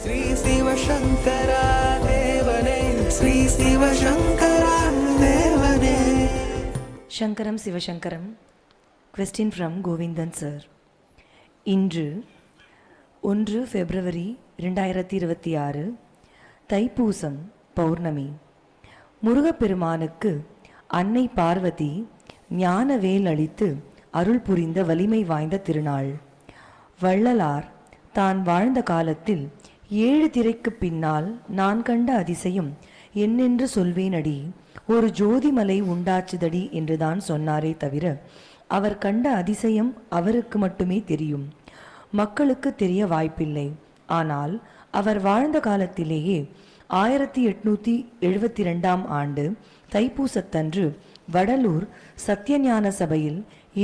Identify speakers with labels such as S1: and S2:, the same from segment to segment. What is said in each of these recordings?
S1: ஸ்ரீ சிவசங்கரா தேவனே, ஸ்ரீ சிவசங்கரா தேவனே.
S2: சங்கரம் சிவசங்கரம். Question from Govindan sir. இன்று 1 February 2026 தைப்பூசம் பௌர்ணமி. முருகப்பெருமானுக்கு அன்னை பார்வதி ஞானவேல் அளித்து அருள் புரிந்த வலிமை வாய்ந்த திருநாள். வள்ளலார் தான் வாழ்ந்த காலத்தில் 7 திரைக்கு பின்னால் நான் கண்ட அதிசயம் என்னென்று சொல்வேனடி, ஒரு ஜோதிமலை உண்டாச்சுதடி என்றுதான் சொன்னாரே தவிர அவர் கண்ட அதிசயம் அவருக்கு மட்டுமே தெரியும், மக்களுக்கு தெரிய வாய்ப்பில்லை. ஆனால் அவர் வாழ்ந்த காலத்திலேயே 1872 ஆண்டு தைப்பூசத்தன்று வடலூர் சத்தியஞான சபையில்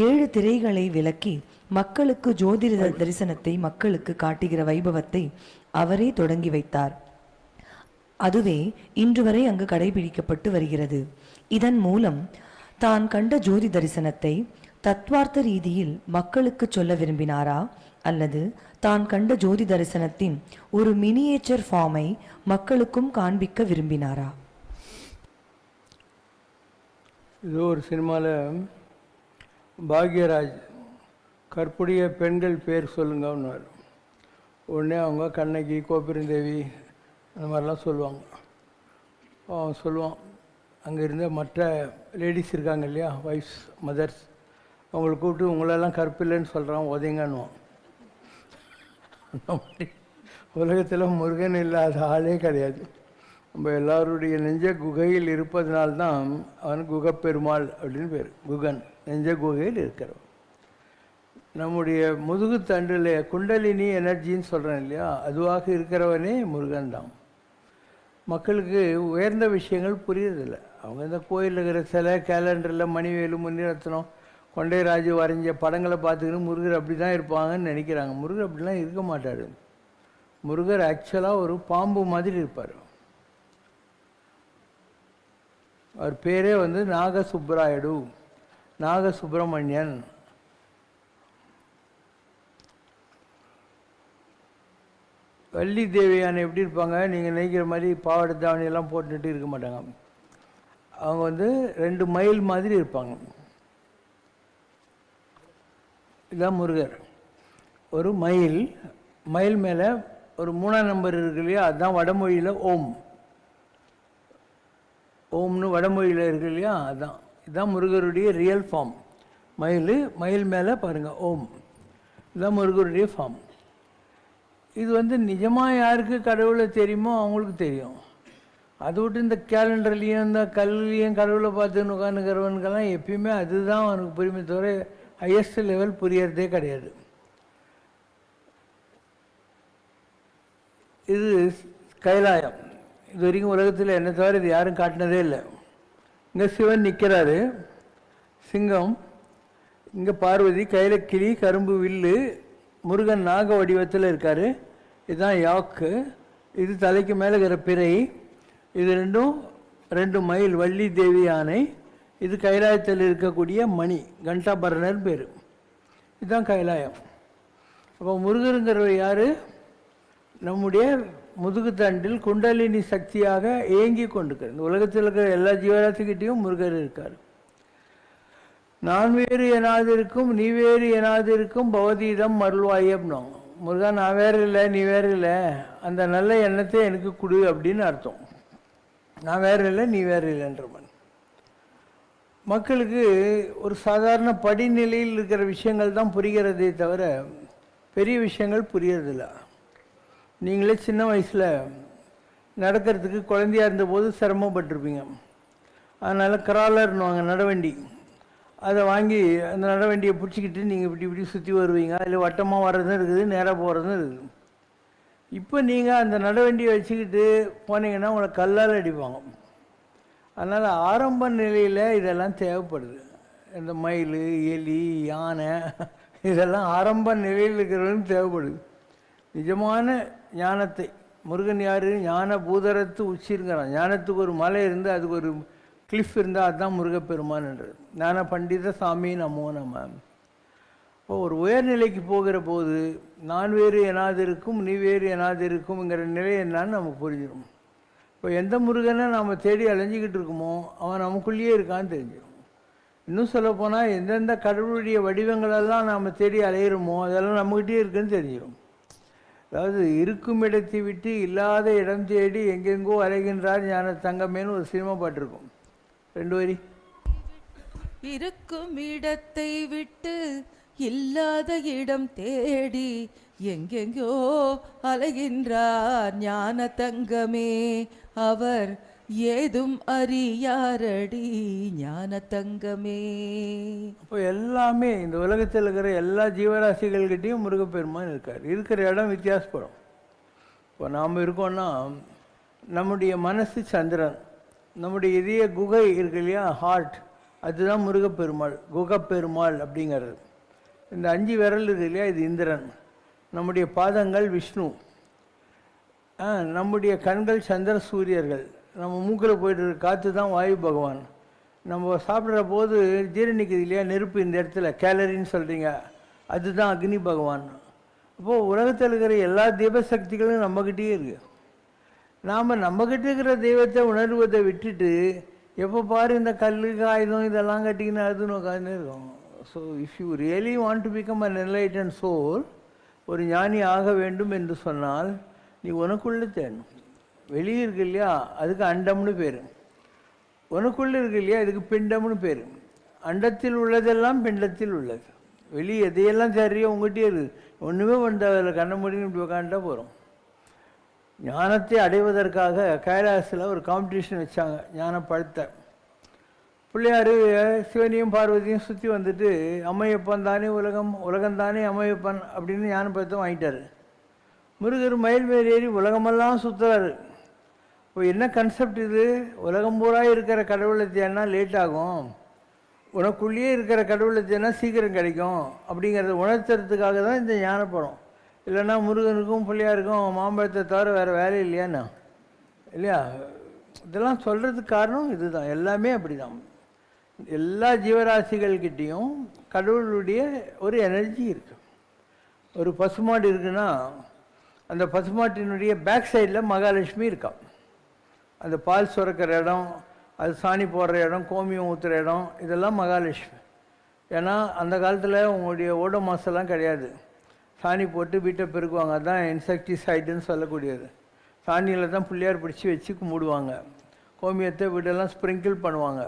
S2: 7 திரைகளை விலக்கி மக்களுக்கு ஜோதிட தரிசனத்தை மக்களுக்கு காட்டுகிற வைபவத்தை அவரே தொடங்கி வைத்தார். அதுவே இன்று வரை அங்கு கடைபிடிக்கப்பட்டு வருகிறது. இதன் மூலம் தான் கண்ட ஜோதி தரிசனத்தை தத்துவார்த்த ரீதியில் மக்களுக்கு சொல்ல விரும்பினாரா, அல்லது தான் கண்ட ஜோதி தரிசனத்தின் ஒரு மினியேச்சர் ஃபார்மை மக்களுக்கும் காண்பிக்க விரும்பினாரா?
S3: இது ஒரு சினிமாவில் பாக்யராஜ் கற்புடைய பெண்கள் பேர் சொல்லுங்கன்னு உடனே அவங்க கண்ணகி, கோபிரந்தேவி அந்த மாதிரிலாம் சொல்லுவாங்க. அவன் சொல்லுவான், அங்கே இருந்த மற்ற லேடிஸ் இருக்காங்க இல்லையா, ஒய்ஃப்ஸ், மதர்ஸ், அவங்களை கூப்பிட்டு உங்களெல்லாம் கற்பில்லைன்னு சொல்கிறான், உதயங்கன்னுவான். அந்த மாதிரி உலகத்தில் முருகன் இல்லாத ஆளே கிடையாது. நம்ம எல்லாருடைய நெஞ்ச குகையில் இருப்பதனால்தான் அவன் குகப்பெருமாள் அப்படின்னு பேர். குகன் நெஞ்ச குகையில் இருக்கிறவன். நம்முடைய முதுகு தண்டில் குண்டலினி எனர்ஜின்னு சொல்கிறேன் இல்லையா, அதுவாக இருக்கிறவனே முருகன் தான். மக்களுக்கு உயர்ந்த விஷயங்கள் புரியறதில்லை. அவங்க இந்த கோயிலில் இருக்கிற சிலை, கேலண்டரில் மணிவேலு, முனிரத்னம், கொண்டைராஜு வரைஞ்ச படங்களை பார்த்துக்கின்னு முருகர் அப்படி தான் இருப்பாங்கன்னு நினைக்கிறாங்க. முருகர் அப்படிலாம் இருக்க மாட்டார். முருகர் ஆக்சுவலாக ஒரு பாம்பு மாதிரி இருப்பார். அவர் பேரே நாகசுப்ராயடு, நாகசுப்ரமணியன். வள்ளி தேவியான எப்படி இருப்பாங்க, நீங்கள் நினைக்கிற மாதிரி பாவாடை தாவணியெல்லாம் போட்டுட்டு இருக்க மாட்டாங்க. அவங்க 2 மயில் மாதிரி இருப்பாங்க. இதுதான் முருகர். ஒரு மயில், மயில் மேலே ஒரு 3ஆம் நம்பர் இருக்கு இல்லையா, அதுதான் வடமொழியில் ஓம். ஓம்னு வடமொழியில் இருக்கு இல்லையா, அதுதான். இதுதான் முருகருடைய ரியல் ஃபார்ம். மயில், மயில் மேலே பாருங்கள் ஓம். இதுதான் முருகருடைய ஃபார்ம். இது நிஜமாக யாருக்கு கடவுளை தெரியுமோ அவங்களுக்கு தெரியும். அதை விட்டு இந்த கேலண்டர்லேயும் இந்த கல்லையும் கடவுளை பார்த்துன்னு உட்காந்துக்கிறவனுக்கெல்லாம் எப்பயுமே அதுதான் அவனுக்கு புரியுமே தவிர ஹையஸ்ட் லெவல் புரியறதே கிடையாது. இது கைலாயம். இது வரைக்கும் உலகத்தில் என்ன தவிர இது யாரும் காட்டினதே இல்லை. இங்கே சிவன் நிற்கிறாரு, சிங்கம், இங்கே பார்வதி கையில் கிளி, கரும்பு வில்லு, முருகன் நாக வடிவத்தில் இருக்கார். இதுதான் யாக்கு. இது தலைக்கு மேலே இருக்கிற பிறை. இது 2 மயில், வள்ளி தேவி யானை. இது கைலாயத்தில் இருக்கக்கூடிய மணி, கண்டாபரணர் பேர். இதுதான் கைலாயம். அப்போ முருகருங்கிறவர் யார்? நம்முடைய முதுகுத்தண்டில் குண்டலினி சக்தியாக இயங்கி கொண்டிருக்கார். இந்த உலகத்தில் இருக்கிற எல்லா ஜீவராசிக்கிட்டையும் முருகர் இருக்கார். நான் வேறு எனாது இருக்கும், நீ வேறு எனாது இருக்கும், பவதீதம் மருள்வாயம்னோ. முருகா, நான் வேறு இல்லை, நீ வேறு இல்லை, அந்த நல்ல எண்ணத்தை எனக்கு கொடு அப்படின்னு அர்த்தம். நான் வேறு இல்லை, நீ வேறு இல்லைன்றவன். மக்களுக்கு ஒரு சாதாரண படிநிலையில் இருக்கிற விஷயங்கள் தான் புரிகிறதே தவிர பெரிய விஷயங்கள் புரியறதில்ல. நீங்களே சின்ன வயசில் நடக்கிறதுக்கு குழந்தையாக இருந்தபோது சிரமப்பட்டிருப்பீங்க. அதனால் கிராலர்னுவாங்க, நடவண்டி. அதை வாங்கி அந்த நடவண்டியை பிடிச்சிக்கிட்டு நீங்கள் இப்படி சுற்றி வருவீங்க. அதில் வட்டமாக வர்றதும் இருக்குது, நேராக போகிறதும் இருக்குது. இப்போ நீங்கள் அந்த நடவண்டியை வச்சுக்கிட்டு போனீங்கன்னா உங்களை கல்லால் அடிப்பாங்க. அதனால் ஆரம்ப நிலையில் இதெல்லாம் தேவைப்படுது. இந்த மயில், எலி, யானை இதெல்லாம் ஆரம்ப நிலையில் இருக்கிறவங்களும் தேவைப்படுது. நிஜமான ஞானத்தை முருகன் யார்? ஞான பூதரத்து உச்சிருங்கிறான். ஞானத்துக்கு ஒரு மலை இருந்து அதுக்கு ஒரு கிளிஃப் இருந்தால் அதுதான் முருகப்பெருமான்ன்றது. ஞான பண்டித சாமி நமோ நம. ஒரு உயர்நிலைக்கு போகிற போது நான் வேறு எனாது இருக்கும், நீ வேறு எனாது இருக்கும்ங்கிற நிலை என்னன்னு நமக்கு புரிஞ்சிடும். இப்போ எந்த முருகனை நாம் தேடி அலைஞ்சிக்கிட்டு இருக்கோமோ அவன் நமக்குள்ளேயே இருக்கான்னு தெரிஞ்சிடும். இன்னும் சொல்லப்போனால் எந்தெந்த கடவுளுடைய வடிவங்களெல்லாம் நாம் தேடி அலையிறோமோ அதெல்லாம் நம்மகிட்டே இருக்குன்னு தெரிஞ்சிடும். அதாவது இருக்கும் இடத்தை விட்டு இல்லாத இடம் தேடி எங்கெங்கோ அலைகின்றார் ஞான தங்கமேன்னு ஒரு சினிமா பாட்டு இருக்கும். 2 வரி.
S4: இருக்கும் இடத்தை விட்டு இல்லாத இடம் தேடி எங்கெங்கோ அலைகின்றார் ஞான தங்கமே, அவர் ஏதும் அறியாரடி ஞான தங்கமே.
S3: இப்போ எல்லாமே இந்த உலகத்தில் இருக்கிற எல்லா ஜீவராசிகள்கிட்டையும் முருகப்பெருமான் இருக்கார். இருக்கிற இடம் வித்தியாசப்படும். இப்போ நாம் இருக்கோம்னா நம்முடைய மனசு சந்திரன், நம்முடைய இதய குகை இருக்கு இல்லையா, ஹார்ட், அதுதான் முருகப்பெருமாள், குகப்பெருமாள் அப்படிங்கிறது. இந்த 5 விரல் இருக்கு இல்லையா, இது இந்திரன். நம்முடைய பாதங்கள் விஷ்ணு. நம்முடைய கண்கள் சந்திர சூரியர்கள். நம்ம மூக்கில் போய்ட்டு இருக்க காற்று தான் வாயு பகவான். நம்ம சாப்பிட்ற போது ஜீரணிக்குது இல்லையா நெருப்பு, இந்த இடத்துல கேலரின்னு சொல்கிறீங்க, அதுதான் அக்னி பகவான். அப்போது உலகத்தில் இருக்கிற எல்லா தெய்வசக்திகளும் நம்மக்கிட்டே இருக்குது. நாம் நம்மக்கிட்ட இருக்கிற தெய்வத்தை உணர்வதை விட்டுட்டு எப்போ பாரு இந்த கல் காயுதம் இதெல்லாம் கட்டிக்கின்னு அதுன்னு உட்காந்து இருக்கும். So if you really want to become an enlightened soul, ஒரு ஞானி ஆக வேண்டும் என்று சொன்னால் நீ உனக்குள்ளே தேடணும். வெளியே இருக்கு இல்லையா, அதுக்கு அண்டம்னு பேர். உனக்குள்ளே இருக்கு இல்லையா, இதுக்கு பிண்டம்னு பேர். அண்டத்தில் உள்ளதெல்லாம் பிண்டத்தில் உள்ளது. வெளியே எதையெல்லாம் தேடுறியோ உங்கள்கிட்டயே இருக்குது. ஒன்றுமே வந்து அதில் கண்ண முடியும் இப்படி உட்காந்துட்டா போகிறோம். ஞானத்தை அடைவதற்காக கைலாசில் ஒரு காம்படிஷன் வச்சாங்க, ஞான பழத்தை. பிள்ளையார் சிவனையும் பார்வதியும் சுற்றி வந்துட்டு அம்மையப்பன் தானே உலகம், உலகம்தானே அம்மையப்பன் அப்படின்னு ஞான பழத்தை வாங்கிட்டார். முருகர் மயில் மேல் ஏறி உலகமெல்லாம் சுற்றுறாரு. இப்போ என்ன கன்செப்ட் இது, உலகம் பூரா இருக்கிற கடவுளை தேடினா லேட் ஆகும், உனக்குள்ளேயே இருக்கிற கடவுளை தேடினா சீக்கிரம் கிடைக்கும் அப்படிங்கிறத உணர்த்துறதுக்காக தான் இந்த ஞானப்படம். இல்லைன்னா முருகனுக்கும் பிள்ளையாருக்கும் மாம்பழத்தை தவிர வேறு வேலை இல்லையாண்ணா இல்லையா. இதெல்லாம் சொல்கிறதுக்கு காரணம் இதுதான். எல்லாமே அப்படி தான். எல்லா ஜீவராசிகள்கிட்டையும் கடவுளுடைய ஒரு எனர்ஜி இருக்குது. ஒரு பசுமாடு இருக்குன்னா அந்த பசுமாட்டினுடைய பேக் சைடில் மகாலட்சுமி இருக்கா. அந்த பால் சுரக்கிற இடம், அது சாணி போடுற இடம், கோமியம் ஊற்றுற இடம், இதெல்லாம் மகாலட்சுமி. ஏன்னா அந்த காலத்தில் உங்களுடைய ஓடோமாஸெல்லாம் கிடையாது. சாணி போட்டு வீட்டை பெருக்குவாங்க, அதுதான் இன்செக்டிசைடுன்னு சொல்லக்கூடியது. சாணியில் தான் பிள்ளையார் பிடிச்சி வச்சு கும்பிடுவாங்க. கோமியத்தை வீடெல்லாம் ஸ்ப்ரிங்கிள் பண்ணுவாங்க.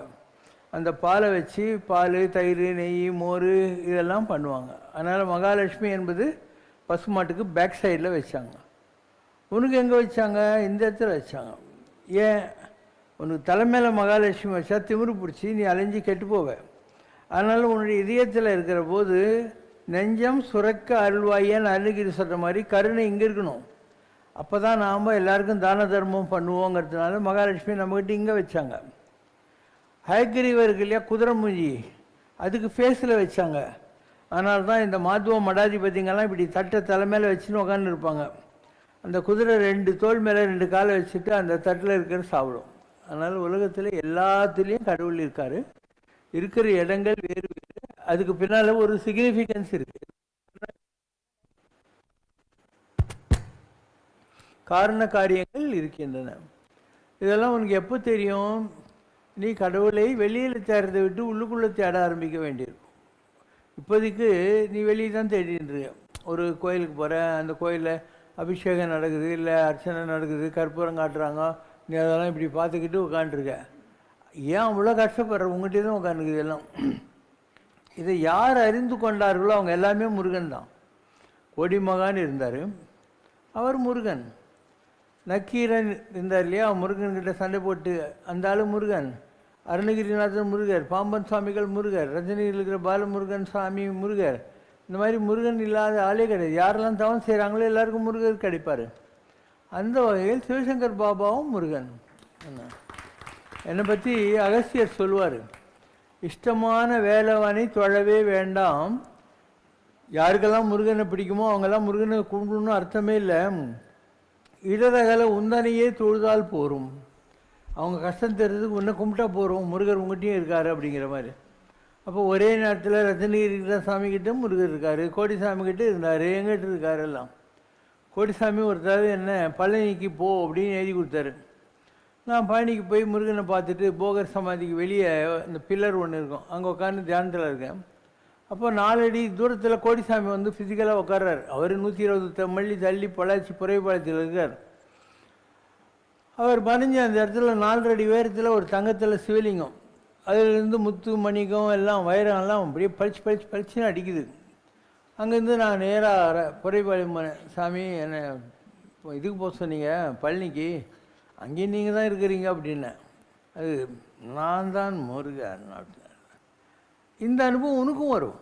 S3: அந்த பாலை வச்சு பால், தயிர், நெய், மோர் இதெல்லாம் பண்ணுவாங்க. அதனால் மகாலட்சுமி என்பது பசுமாட்டுக்கு பேக் சைடில் வச்சாங்க. உனக்கு எங்கே வச்சாங்க, இந்த இடத்துல வச்சாங்க. ஏன், உனக்கு தலைமையில் மகாலட்சுமி வச்சா திமிரு பிடிச்சி நீ அலைஞ்சி கெட்டு போவ. அதனால் உன்னுடைய இதயத்தில் இருக்கிற போது நெஞ்சம் சுரக்க அருள்வாயன்னு அருணகிரி சொல்கிற மாதிரி கருணை இங்கே இருக்கணும். அப்போ தான் நாம் எல்லாருக்கும் தான தர்மம் பண்ணுவோங்கிறதுனால மகாலட்சுமி நம்மகிட்ட இங்கே வச்சாங்க. ஹயக்கிரிவர் இருக்கு இல்லையா, குதிரை மூஞ்சி, அதுக்கு ஃபேஸில் வச்சாங்க. அதனால தான் இந்த மாத்துவ மடாதிபதிங்கெல்லாம் இப்படி தட்டை தலைமையில் வச்சுன்னு உட்காந்து இருப்பாங்க. அந்த குதிரை 2 தோல் மேலே 2 காலை வச்சுட்டு அந்த தட்டில் இருக்கிற சாப்பிடும். அதனால் உலகத்தில் எல்லாத்துலேயும் கடவுள் இருக்கார். இருக்கிற இடங்கள் வேறு வேறு. அதுக்கு பின்னால் ஒரு சிக்னிஃபிகன்ஸ் இருக்குது. காரண காரியங்கள் இருக்கின்றன. இதெல்லாம் உனக்கு எப்போ தெரியும், நீ கடவுளை வெளியில் தேடுறதை விட்டு உள்ளுக்குள்ளே தேட ஆரம்பிக்க வேண்டியிருக்கும். இப்போதைக்கு நீ வெளியே தான் தேடின்ற. ஒரு கோயிலுக்கு போகிற, அந்த கோயிலில் அபிஷேகம் நடக்குது, இல்லை அர்ச்சனை நடக்குது, கற்பூரம் காட்டுறாங்க, நீ அதெல்லாம் இப்படி பார்த்துக்கிட்டு உட்காண்ட்ருக்க. ஏன் அவ்வளோ கஷ்டப்படுற, உங்கள்கிட்ட தான் உட்காந்துக்குது எல்லாம். இதை யார் அறிந்து கொண்டார்களோ அவங்க எல்லாமே முருகன் தான். கொடிமகான் இருந்தார், அவர் முருகன். நக்கீரன் இருந்தார் இல்லையா, முருகன்கிட்ட சண்டை போட்டு அந்த ஆளு முருகன். அருணகிரிநாதன் முருகர், பாம்பன் சுவாமிகள் முருகர், ரஜினியில் இருக்கிற பாலமுருகன் சுவாமி முருகர். இந்த மாதிரி முருகன் இல்லாத ஆளே கிடையாது. யாரெல்லாம் தவம் செய்கிறாங்களோ எல்லாருக்கும் முருகர் கிடைப்பார். அந்த வகையில் சிவசங்கர் பாபாவும் முருகன். என்னை பற்றி அகஸ்தியர் சொல்லுவார், இஷ்டமான வேலவனை தொழவே வேண்டாம். யாருக்கெல்லாம் முருகனை பிடிக்குமோ அவங்கெல்லாம் முருகனை கும்பிடணும்னு அர்த்தமே இல்லை. இடரகல உந்தனையே தொழுதால் போரும். அவங்க கஷ்டம் தெரிஞ்சதுக்கு உன்னை கும்பிட்டா போகிறோம், முருகர் உங்கள்கிட்டையும் இருக்காரு அப்படிங்கிற மாதிரி. அப்போ ஒரே நேரத்தில் ரத்னகிரி சாமிக்கிட்ட முருகர் இருக்கார், கோடிசாமிக்கிட்ட இருந்தார், எங்கிட்ட இருக்கார் எல்லாம். கோடிசாமி ஒருத்தர் என்ன பழனிக்கு போ அப்படின்னு எழுதி கொடுத்தாரு. நான் பழனிக்கு போய் முருகனை பார்த்துட்டு போகர் சமாதிக்கு வெளியே இந்த பில்லர் ஒன்று இருக்கும், அங்கே உட்காந்து தியானத்தில் இருக்கேன். அப்போ 4 அடி தூரத்தில் கோடிசாமி வந்து ஃபிசிக்கலாக உட்கார்றாரு. அவர் 120 மல்லி தள்ளி பொள்ளாச்சி புறைப்பாளையத்தில் இருக்கார். அவர் மறைஞ்ச அந்த இடத்துல 4 அடி உயரத்தில் ஒரு தங்கத்தில் சிவலிங்கம், அதிலிருந்து முத்து மணிக்கம் எல்லாம் வைரம்லாம் அப்படியே பளிச்சுன்னு அடிக்குது. அங்கேருந்து நான் நேராக புறைப்பாளையம் போனேன். சாமி என்னை இதுக்கு போக சொன்னீங்க பழனிக்கு, அங்கேயும் நீங்கள் தான் இருக்கிறீங்க அப்படின்னேன். அது நான் தான் முருகன் அப்படின்னாரு. இந்த அனுபவம் உனக்கும் வரும்.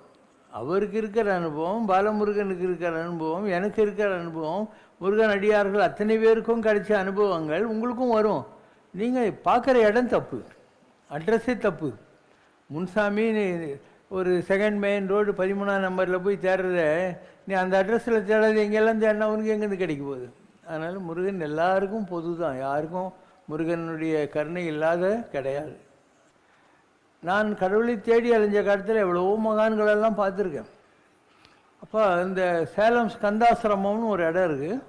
S3: அவருக்கு இருக்கிற அனுபவம், பாலமுருகனுக்கு இருக்கிற அனுபவம், எனக்கு இருக்கிற அனுபவம், முருகன் அடியார்கள் அத்தனை பேருக்கும் கிடைச்ச அனுபவங்கள் உங்களுக்கும் வரும். நீங்கள் பார்க்குற இடம் தப்பு, அட்ரஸே தப்பு. முன்சாமி ஒரு செகண்ட் மெயின் ரோடு 13ஆம் நம்பரில் போய் தேடுறத நீ அந்த அட்ரஸில் தேடாது எங்கெல்லாம் தேடினா உனக்கு எங்கேருந்து கிடைக்க போகுது? அதனால் முருகன் எல்லாருக்கும் பொது தான், யாருக்கும் முருகனுடைய கருணை இல்லாத கிடையாது. நான் கடவுளை தேடி அலைஞ்ச காலத்தில் எவ்வளவோ மகான்களெல்லாம் பார்த்துருக்கேன். அப்போ இந்த சேலம் ஸ்கந்தாசிரமம்னு ஒரு இடம் இருக்குது,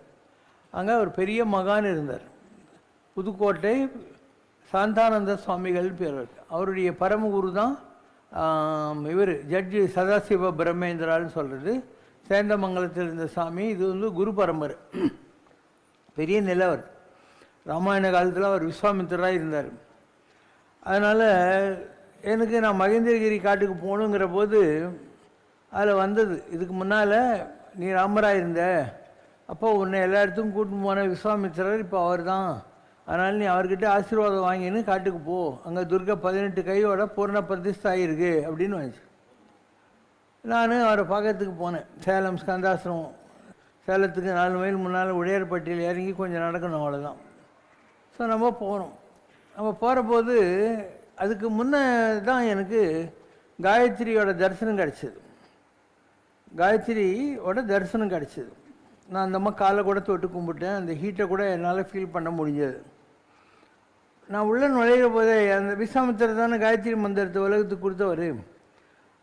S3: அங்கே ஒரு பெரிய மகான் இருந்தார். புதுக்கோட்டை சாந்தானந்த சுவாமிகள் பேர் இருக்கு. அவருடைய பரமகுரு தான் இவர் ஜட்ஜி சதாசிவ பிரம்மேந்திரான்னு சொல்கிறது, சேந்தமங்கலத்தில் இருந்த சாமி. இது வந்து குரு பரம்பரை, பெரிய நிலவர். ராமாயண காலத்தில் அவர் விஸ்வாமித்திரராக இருந்தார். அதனால் எனக்கு நான் மகேந்திரகிரி காட்டுக்கு போகணுங்கிற போது அதில் வந்தது, இதுக்கு முன்னால் நீ ராமராக இருந்த, அப்போ உன்னை எல்லா இடத்துக்கும் கூட்டின்னு போன விஸ்வாமித்திரர் இப்போ அவர் தான், அதனால் நீ அவர்கிட்ட ஆசீர்வாதம் வாங்கின்னு காட்டுக்கு போ, அங்கே துர்கா 18 கையோட பூர்ண பிரதிஷ்டை ஆகிருக்கு அப்படின்னு வந்துச்சு. நான் அவரை பார்க்கறதுக்கு போனேன். சேலம் ஸ்கந்தாசிரமம், சேலத்துக்கு 4 மைல் முன்னால் உடையார்பட்டியில் இறங்கி கொஞ்சம் நடக்கணும், அவ்வளோதான். ஸோ நம்ம போகிறோம். நம்ம போகிற போது அதுக்கு முன்னே தான் எனக்கு காயத்ரியோட தரிசனம் கிடச்சிது. காயத்ரியோட தரிசனம் கிடச்சிது. நான் அந்த அம்மா காலை கூட தொட்டு கும்பிட்டேன். அந்த ஹீட்டை கூட என்னால் ஃபீல் பண்ண முடிஞ்சது. நான் உள்ளே நுழையிற போதே அந்த விஸ்வாமித்திரர் தானே காயத்ரி மந்திரத்தை உலகத்துக்கு கொடுத்தவர்,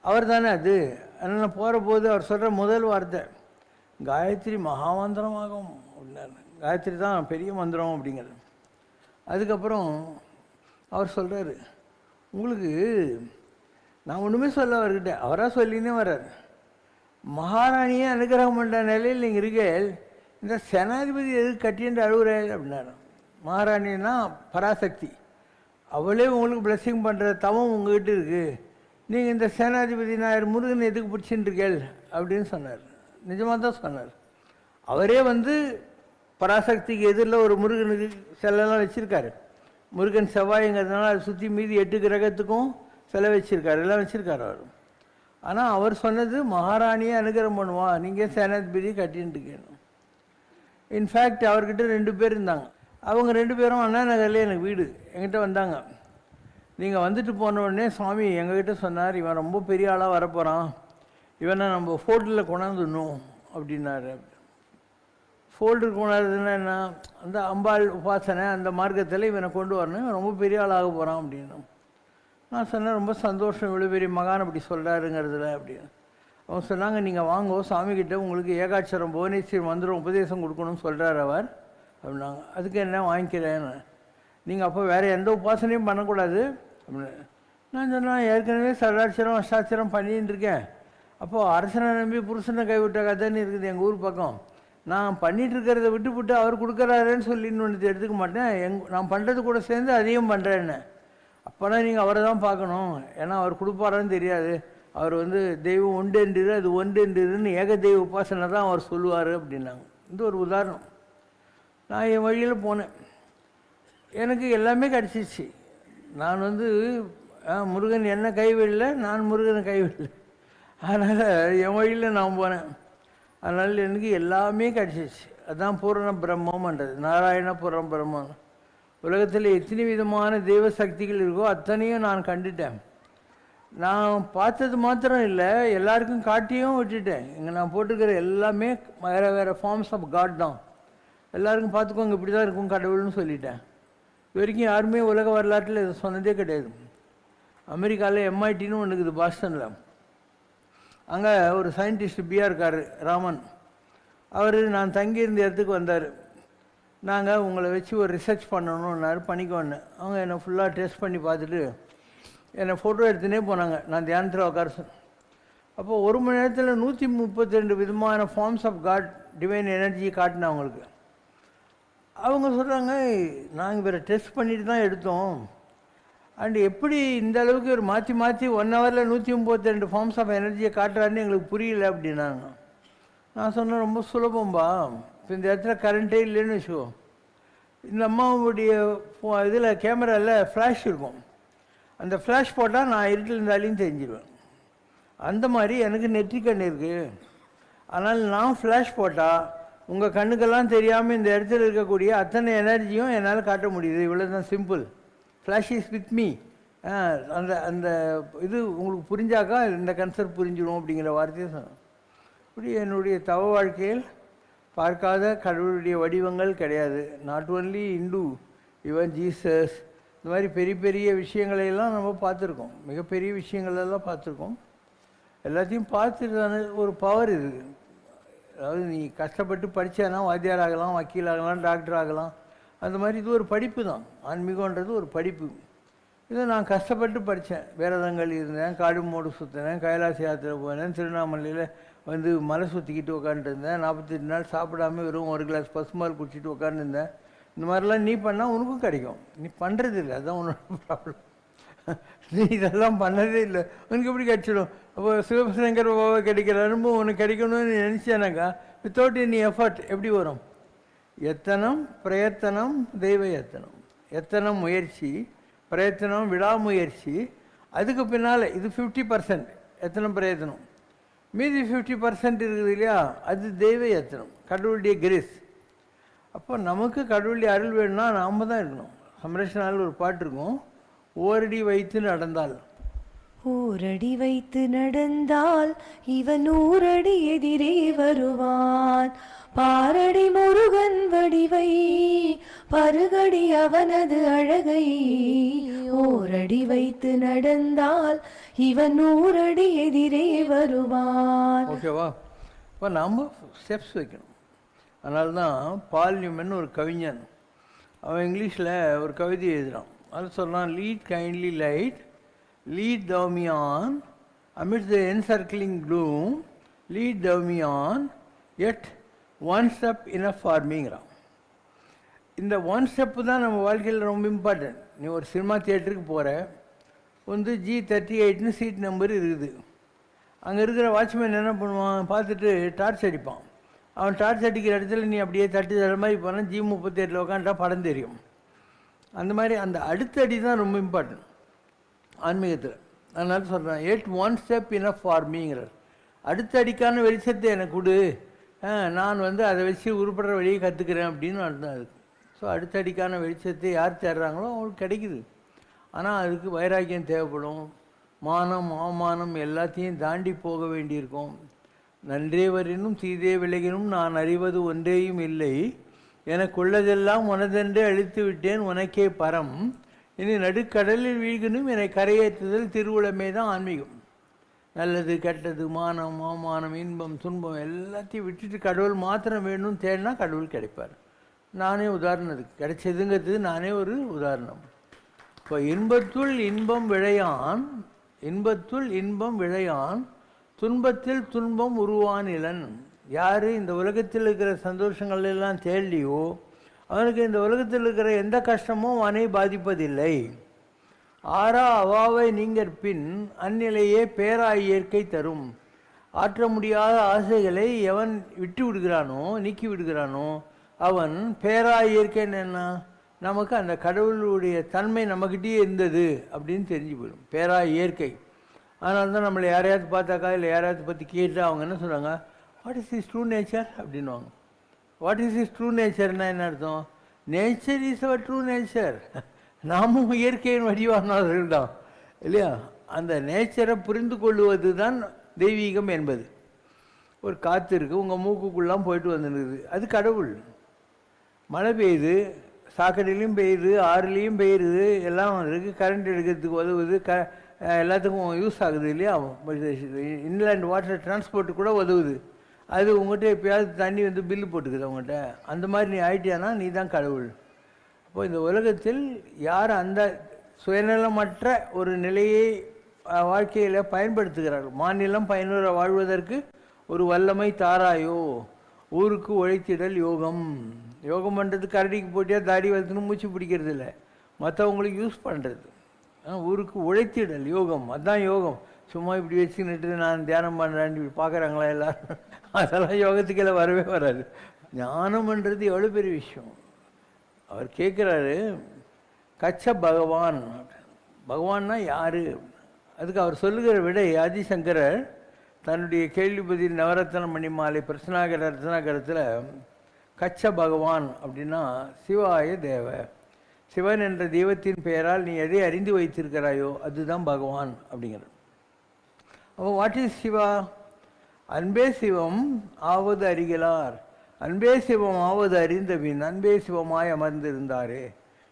S3: அவர் தானே அது. அதனால் நான் போகிற போது அவர் சொல்கிற முதல் வார்த்தை காயத்ரி மகாமந்திரமாகும் அப்படின்னாரு. காயத்ரி தான் பெரிய மந்திரம் அப்படிங்கிறது. அதுக்கப்புறம் அவர் சொல்கிறாரு, உங்களுக்கு நான் ஒன்றுமே சொல்ல அவர்கிட்ட, அவராக சொல்லினே வர்றார். மகாராணியே அனுகிரகம் பண்ணுற நிலையில் நீங்கள் இருக்கேள், இந்த சேனாதிபதி எதுக்கு கட்டின்னு அழுகுறேன் அப்படின்னாரு. மகாராணின்னா பராசக்தி, அவளே உங்களுக்கு பிளெஸ்ஸிங் பண்ணுற தவம் உங்கள்கிட்ட இருக்குது, நீங்கள் இந்த சேனாதிபதி நாயர் முருகன் எதுக்கு பிடிச்சின்னு இருக்கேள் அப்படின்னு சொன்னார். நிஜமாக தான் சொன்னார். அவரே வந்து பராசக்திக்கு எதிரில் ஒரு முருகனுக்கு சிலைலாம் வச்சுருக்காரு. முருகன் செவ்வாய்ங்கிறதுனால அதை சுற்றி மீதி 8 கிரகத்துக்கும் சிலை வச்சுருக்காரு, எல்லாம் வச்சுருக்காரு அவர். ஆனால் அவர் சொன்னது மகாராணியை அனுகிரகம் பண்ணுவா, நீங்கள் சேனாதிபதி கட்டின்னு இருக்கணும். இன்ஃபேக்ட் அவர்கிட்ட 2 பேர் இருந்தாங்க. அவங்க 2 பேரும் அண்ணா நகரில் எனக்கு வீடு, என்கிட்ட வந்தாங்க. நீங்கள் வந்துட்டு போன உடனே சுவாமி எங்ககிட்ட சொன்னார், இவன் ரொம்ப பெரிய ஆளாக வரப்போகிறான், இவனை நம்ம ஃபோல்டில் கொண்டாந்துடணும் அப்படின்னாரு. ஃபோல்டு கொண்டாடுறதுன்னா என்ன, அந்த அம்பாள் உபாசனை அந்த மார்க்கத்தில் இவனை கொண்டு வரணும், இவன் ரொம்ப பெரிய ஆளாக போகிறான் அப்படின்னு. நான் சொன்னேன், ரொம்ப சந்தோஷம் இவ்வளோ பெரிய மகான் அப்படி சொல்கிறாருங்கிறதுல அப்படின்னு. அவங்க சொன்னாங்க, நீங்கள் வாங்கோ சாமிக்கிட்ட உங்களுக்கு ஏகாட்சரம் புவனேஸ்வரி மந்திரம் உபதேசம் கொடுக்கணும்னு சொல்கிறார் அவர் அப்படின்னாங்க. அதுக்கு என்ன வாங்கிக்கிறேன்னு. நீங்கள் அப்போ வேறு எந்த உபாசனையும் பண்ணக்கூடாது அப்படின்னு. நான் சொன்னேன், ஏற்கனவே சடாட்சரம் அஷ்டாட்சரம் பண்ணின்னு இருக்கேன். அப்போது அரசனை நம்பி புருஷனை கைவிட்ட கதைன்னு இருக்குது எங்கள் ஊர் பக்கம். நான் பண்ணிகிட்ருக்கிறத விட்டு அவர் கொடுக்குறாருன்னு சொல்லி இன்னொன்று எடுத்துக்க மாட்டேன், நான் பண்ணுறது கூட சேர்ந்து அதையும் பண்ணுறேன்னு. அப்போனா நீங்கள் அவரை தான் பார்க்கணும், ஏன்னா அவர் கொடுப்பாரான்னு தெரியாது. அவர் வந்து தெய்வம் ஒன்று என்றது, அது ஒன்று என்றதுன்னு ஏக தெய்வ உபாசனை தான் அவர் சொல்லுவார் அப்படின்னாங்க. இது ஒரு உதாரணம். நான் என் வழியில் போனேன், எனக்கு எல்லாமே கிடச்சிச்சு. நான் வந்து முருகன் என்ன கைவிடல, நான் முருகனை கைவிடல. அதனால் என் வழியில் நான் போனேன். அதனால் எனக்கு எல்லாமே கிடச்சிச்சு. அதுதான் பூரண பிரம்மன்றது, நாராயண பூரண பிரம்மன். உலகத்தில் எத்தனை விதமான தெய்வ சக்திகள் இருக்கோ அத்தனையும் நான் கண்டுட்டேன். நான் பார்த்தது மாத்திரம் இல்லை, எல்லாருக்கும் காட்டியும் விட்டுட்டேன். இங்கே நான் போட்டுக்கிற எல்லாமே வேறு வேறு ஃபார்ம்ஸ் ஆஃப் காட் தான். எல்லாருக்கும் பார்த்துக்கோங்க, இப்படி தான் இருக்கும் கடவுள்னு சொல்லிட்டேன். இது வரைக்கும் யாருமே உலக வரலாற்றில் இதை சொன்னதே கிடையாது. அமெரிக்காவில் எம்ஐடின்னு ஒன்று இருக்குது பாஸ்டனில். அங்கே ஒரு சயின்டிஸ்ட் பிஆர் இருக்கார், ராமன். அவர் நான் தங்கியிருந்த இடத்துக்கு வந்தார். நாங்கள் உங்களை வச்சு ஒரு ரிசர்ச் பண்ணணுன்னாரு, பண்ணிக்கோன்னு. அவங்க என்னை ஃபுல்லாக டெஸ்ட் பண்ணி பார்த்துட்டு என்னை ஃபோட்டோ எடுத்துனே போனாங்க. நான் தியானத்தில் உட்கார அப்போது 1 மணி நேரத்தில் 132 விதமான forms of God divine energy காட்டினேன் அவங்களுக்கு. அவங்க சொல்கிறாங்க, நாங்கள் வேறு டெஸ்ட் பண்ணிட்டு தான் எடுத்தோம், அண்டு எப்படி இந்த அளவுக்கு ஒரு மாற்றி மாற்றி 1 ஹவரில் 132 ஃபார்ம்ஸ் ஆஃப் எனர்ஜியை காட்டுறாருன்னு எங்களுக்கு புரியல அப்படின்னாங்க. நான் சொன்னேன், ரொம்ப சுலபம்பா. இப்போ இந்த இடத்துல கரண்ட்டே இல்லைன்னு வச்சுக்கோ, இந்த அம்மாவுடைய இதில் கேமராவில் ஃப்ளாஷ் இருக்கும், அந்த ஃப்ளாஷ் போட்டால் நான் இருட்டில் இருந்தாலையும் தெரிஞ்சிடுவேன். அந்த மாதிரி எனக்கு நெற்றி கண் இருக்குது. அதனால் நான் ஃப்ளாஷ் போட்டால் உங்கள் கண்ணுக்கெல்லாம் தெரியாமல் இந்த இடத்துல இருக்கக்கூடிய அத்தனை எனர்ஜியும் என்னால் காட்ட முடியுது. இவ்வளோ தான், simple. Flash is with me. அந்த அந்த இது உங்களுக்கு புரிஞ்சாக்கா இந்த கன்செப்ட் புரிஞ்சிடும் அப்படிங்கிற வார்த்தையை சொன்னேன். இப்படி என்னுடைய தவ வாழ்க்கையில் பார்க்காத கடவுளுடைய வடிவங்கள் கிடையாது. Not only Hindu, even Jesus, இந்த மாதிரி பெரிய பெரிய விஷயங்களையெல்லாம் நம்ம பார்த்துருக்கோம். மிகப்பெரிய விஷயங்களெல்லாம் பார்த்துருக்கோம். எல்லாத்தையும் பார்த்துட்டு ஒரு பவர் இருக்குது. அதாவது நீ கஷ்டப்பட்டு படித்தானா வாத்தியார் ஆகலாம், வக்கீல் ஆகலாம், டாக்டர் ஆகலாம். அந்த மாதிரி இது ஒரு படிப்பு தான். ஆன்மீகன்றது ஒரு படிப்பு. இதை நான் கஷ்டப்பட்டு படித்தேன். வேரதங்கள் இருந்தேன், காடு மோடு சுற்றினேன், கைலாச யாத்திரை போனேன், திருவண்ணாமலையில் வந்து மலை சுற்றிக்கிட்டு உட்காந்துருந்தேன். 48 நாள் சாப்பிடாமல் வெறும் 1 கிளாஸ் பசுமால் குடிச்சிட்டு உட்காந்துருந்தேன். இந்த மாதிரிலாம் நீ பண்ணால் உனக்கும் கிடைக்கும். நீ பண்ணுறது இல்லை, அதுதான் உன்னோட ப்ராப்ளம். நீ இதெல்லாம் பண்ணதே இல்லை, உனக்கு எப்படி கிடைச்சிடும்? அப்போ சிவசங்கர் பாபா கிடைக்கிற அனுபவம் உனக்கு கிடைக்கணும்னு நினச்சேனாக்கா வித்தவுட் எனி எஃபர்ட் எப்படி வரும்? எத்தனம் பிரயத்தனம் தெய்வ எத்தனம். எத்தனம் முயற்சி, பிரயத்தனம் விடாமுயற்சி, அதுக்கு பின்னால் இது 50% எத்தனம் பிரயத்தனம், மீதி 50% இருக்குது இல்லையா, அது தெய்வ எத்தனம், கடவுளுடைய கிரேஸ். அப்போ நமக்கு கடவுளுடைய அருள் வேணும்னா நாம் தான் இருக்கணும். சம்ரட்சணால் ஒரு பாட்டு இருக்கும், ஓரடி வைத்து நடந்தால்.
S2: ஓரடி வைத்து நடந்தால் இவன் 100 அடி எதிரே வருவான். பாரடி முருகன் வடிவை பருகடி அவனது அழகை. ஓரடி வைத்து நடந்தால் இவன் 100 அடி எதிரே வருவான்.
S3: ஓகேவா? இப்போ நாம் ஸ்டெப்ஸ் வைக்கணும். அதனால தான் பால் நியூமன் ஒரு கவிஞன், அவன் இங்கிலீஷில் ஒரு கவிதை எழுதுகிறான். அது சொல்லலாம், lead kindly light, lead thou me on amidst the encircling gloom, lead thou me on, yet one step enough for meங்கிறான். இந்த ஒன் ஸ்டெப்பு தான் நம்ம வாழ்க்கையில் ரொம்ப இம்பார்ட்டன்ட். நீ ஒரு சினிமா தியேட்டருக்கு போகிற, வந்து G38ன்னு சீட் நம்பர் இருக்குது. அங்கே இருக்கிற வாட்ச்மேன் என்ன பண்ணுவான், பார்த்துட்டு டார்ச் அடிப்பான். அவன் டார்ச் அடிக்கிற இடத்துல நீ அப்படியே தட்டு தர மாதிரி போனால் G38 உட்காந்துட்டா படம் தெரியும். அந்த மாதிரி அந்த அடுத்த அடி தான் ரொம்ப இம்பார்ட்டன்ட் ஆன்மீகத்தில். அதனால சொல்கிறேன், 8 1 ஸ்டெப் இனஃப் ஃபார் மீங்கிறார். அடுத்த அடிக்கான வெளிச்சத்தை எனக்கு கொடு, நான் வந்து அதை வச்சு உருப்படுற வழியை கற்றுக்கிறேன் அப்படின்னு அர்த்தம் அதுக்கு. ஸோ அடுத்த அடிக்கான வெளிச்சத்தை யார் தேடுறாங்களோ அவங்களுக்கு கிடைக்குது. ஆனால் அதுக்கு வைராக்கியம் தேவைப்படும். மானம் அவமானம் எல்லாத்தையும் தாண்டி போக வேண்டியிருக்கும். நன்றே வரினும் தீதே விலகினும் நான் அறிவது ஒன்றேயும் இல்லை, எனக்குள்ளதெல்லாம் உனதென்றே அழித்து விட்டேன் உனக்கே பரம், இனி நடுக்கடலில் வீழ்கணும் என்னை கரையேற்றுதல் திருவுளமே தான் ஆன்மீகம். நல்லது கெட்டது மானம் அவமானம் இன்பம் துன்பம் எல்லாத்தையும் விட்டுட்டு கடவுள் மாத்திரம் வேணும்னு தேடினா கடவுள் கிடைப்பார். நானே உதாரணத்துக்கு கிடைச்சதுங்கிறது நானே ஒரு உதாரணம். இப்போ இன்பத்துள் இன்பம் விழையான், இன்பத்துள் இன்பம் விழையான், துன்பத்தில் துன்பம் உருவான் இளன். யார் இந்த உலகத்தில் இருக்கிற சந்தோஷங்கள் எல்லாம் தேடலையோ அவனுக்கு இந்த உலகத்தில் இருக்கிற எந்த கஷ்டமும் அவனை பாதிப்பதில்லை. ஆறா அவாவை நீங்கள் பின் அந்நிலையே பேரா இயற்கை தரும். ஆற்ற முடியாத ஆசைகளை எவன் விட்டு விடுகிறானோ நீக்கி விடுகிறானோ அவன் பேரா இயற்கைன்னு என்ன, நமக்கு அந்த கடவுளுடைய தன்மை நம்மக்கிட்டேயே இருந்தது அப்படின்னு தெரிஞ்சு போயிடும். பேரா இயற்கை. அதனால தான் நம்மளை யாரையாவது பார்த்தாக்கா இல்லை யாரையாவது பற்றி கேட்டால் அவங்க என்ன சொல்கிறாங்க, what is is true nature அப்படின்வாங்க. வாட் இஸ் இஸ் ட்ரூ நேச்சர்னா என்ன அர்த்தம்? Nature is our true nature. நாமும் இயற்கையின் வடிவானவர்கள் தான் இல்லையா? அந்த நேச்சரை புரிந்து கொள்வது தான் தெய்வீகம் என்பது. ஒரு காற்று இருக்குது, உங்கள் மூக்குக்குள்ளாம் போயிட்டு வந்துருக்குது, அது கடவுள். மழை பெய்யுது, சாக்கடையிலையும் பெய்யுது, ஆறுலேயும் பெய்யுது, எல்லாம் இருக்குது, கரண்ட் எடுக்கிறதுக்கு உதவுது, எல்லாத்துக்கும் யூஸ் ஆகுது இல்லையா, இன்லேண்ட் வாட்டர் டிரான்ஸ்போர்ட்டு கூட உதவுது. அது உங்கள்கிட்ட எப்போயாவது தண்ணி வந்து பில்லு போட்டுக்குது உங்கள்கிட்ட, அந்த மாதிரி நீ ஆயிட்டியானா நீ தான் கடவுள். அப்போ இந்த உலகத்தில் யார் அந்த சுயநலமற்ற ஒரு நிலையை வாழ்க்கையில் பயன்படுத்துகிறார்கள், மாநிலம் பயனுற வாழ்வதற்கு ஒரு வல்லமை தாராயோ, ஊருக்கு உழைத்திடல் யோகம். யோகம் பண்ணுறது கரடிக்கு போட்டியா தாடி வளர்த்துன்னு மூச்சு பிடிக்கிறது இல்லை, மற்றவங்களுக்கு யூஸ் பண்ணுறது. ஊருக்கு உழைத்திடல் யோகம், அதுதான் யோகம். சும்மா இப்படி வச்சுக்கிட்டு நான் தியானம் பண்ணுறேன்னு இப்படி பார்க்குறாங்களா எல்லோரும், அதெல்லாம் யோகத்துக்கெல்லாம் வரவே வராது. ஞானம்ன்றது எவ்வளோ பெரிய விஷயம். அவர் கேட்குறாரு, கச்ச பகவான், பகவான்னா யார்? அதுக்கு அவர் சொல்லுகிற விடை ஆதிசங்கரர் தன்னுடைய கேள்வி பதில் நவரத்ன மணிமாலை பிரசனாகர ரத்னாகரத்தில் கச்ச பகவான் அப்படின்னா சிவாய தேவ, சிவன் என்ற தெய்வத்தின் பெயரால் நீ எதை அறிந்து வைத்திருக்கிறாயோ அதுதான் பகவான் அப்படிங்கிறது. அப்போ வாட் இஸ் சிவா? அன்பே சிவம் ஆவது அறிகளார், அன்பே சிவம் ஆவது அறிந்த பின் அன்பே சிவமாய் அமர்ந்திருந்தாரே.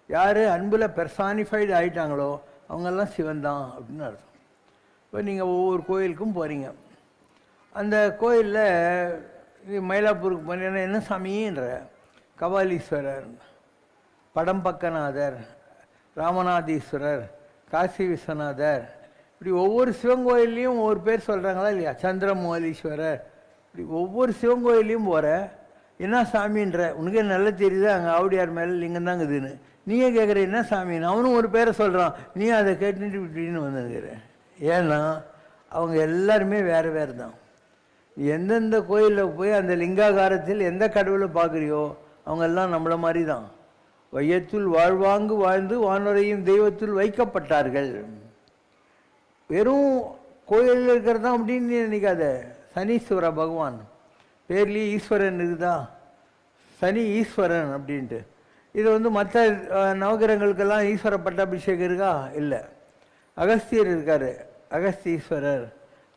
S3: யார் அன்பில் பெர்சானிஃபைடு ஆகிட்டாங்களோ அவங்கெல்லாம் சிவன் தான் அப்படின்னு அர்த்தம். இப்போ நீங்கள் ஒவ்வொரு கோயிலுக்கும் போகிறீங்க, அந்த கோயிலில் மயிலாப்பூருக்கு போனீங்கன்னா என்ன சாமின்ற கபாலீஸ்வரர், படம்பக்கநாதர், ராமநாதீஸ்வரர், காசி விஸ்வநாதர், இப்படி ஒவ்வொரு சிவன் கோயில்லையும் ஒவ்வொரு பேர் சொல்கிறாங்களா இல்லையா, சந்திரமௌலீஸ்வரர், இப்படி ஒவ்வொரு சிவன் கோயிலையும் போகிற என்ன சாமின்ற உனக்கே நல்லா தெரியுது அங்கே ஆவுடையார் மேலே லிங்கம் தாங்குதுன்னு, நீயே கேட்குற என்ன சாமின்னு, அவனும் ஒரு பேரை சொல்கிறான், நீ அதை கேட்டுட்டு இப்படின்னு வந்துருக்கிற. ஏன்னா அவங்க எல்லாருமே வேறு வேறு தான். எந்தெந்த கோயிலில் போய் அந்த லிங்காகாரத்தில் எந்த கடவுளை பார்க்குறியோ அவங்கெல்லாம் நம்மளை மாதிரி தான். வையத்துள் வாழ்வாங்கு வாழ்ந்து வானுரையும் தெய்வத்துள் வைக்கப்பட்டார்கள். வெறும் கோயிலில் இருக்கிறது தான் அப்படின்னு நினைக்காத. சனீஸ்வர பகவான் பேர்லேயே ஈஸ்வரன் இருக்குதா, சனி ஈஸ்வரன் அப்படின்ட்டு. இது வந்து மற்ற நவகிரகங்களுக்கெல்லாம் ஈஸ்வர பட்டாபிஷேகம் இருக்கா? இல்லை. அகஸ்தியர் இருக்கார், அகஸ்தீஸ்வரர்.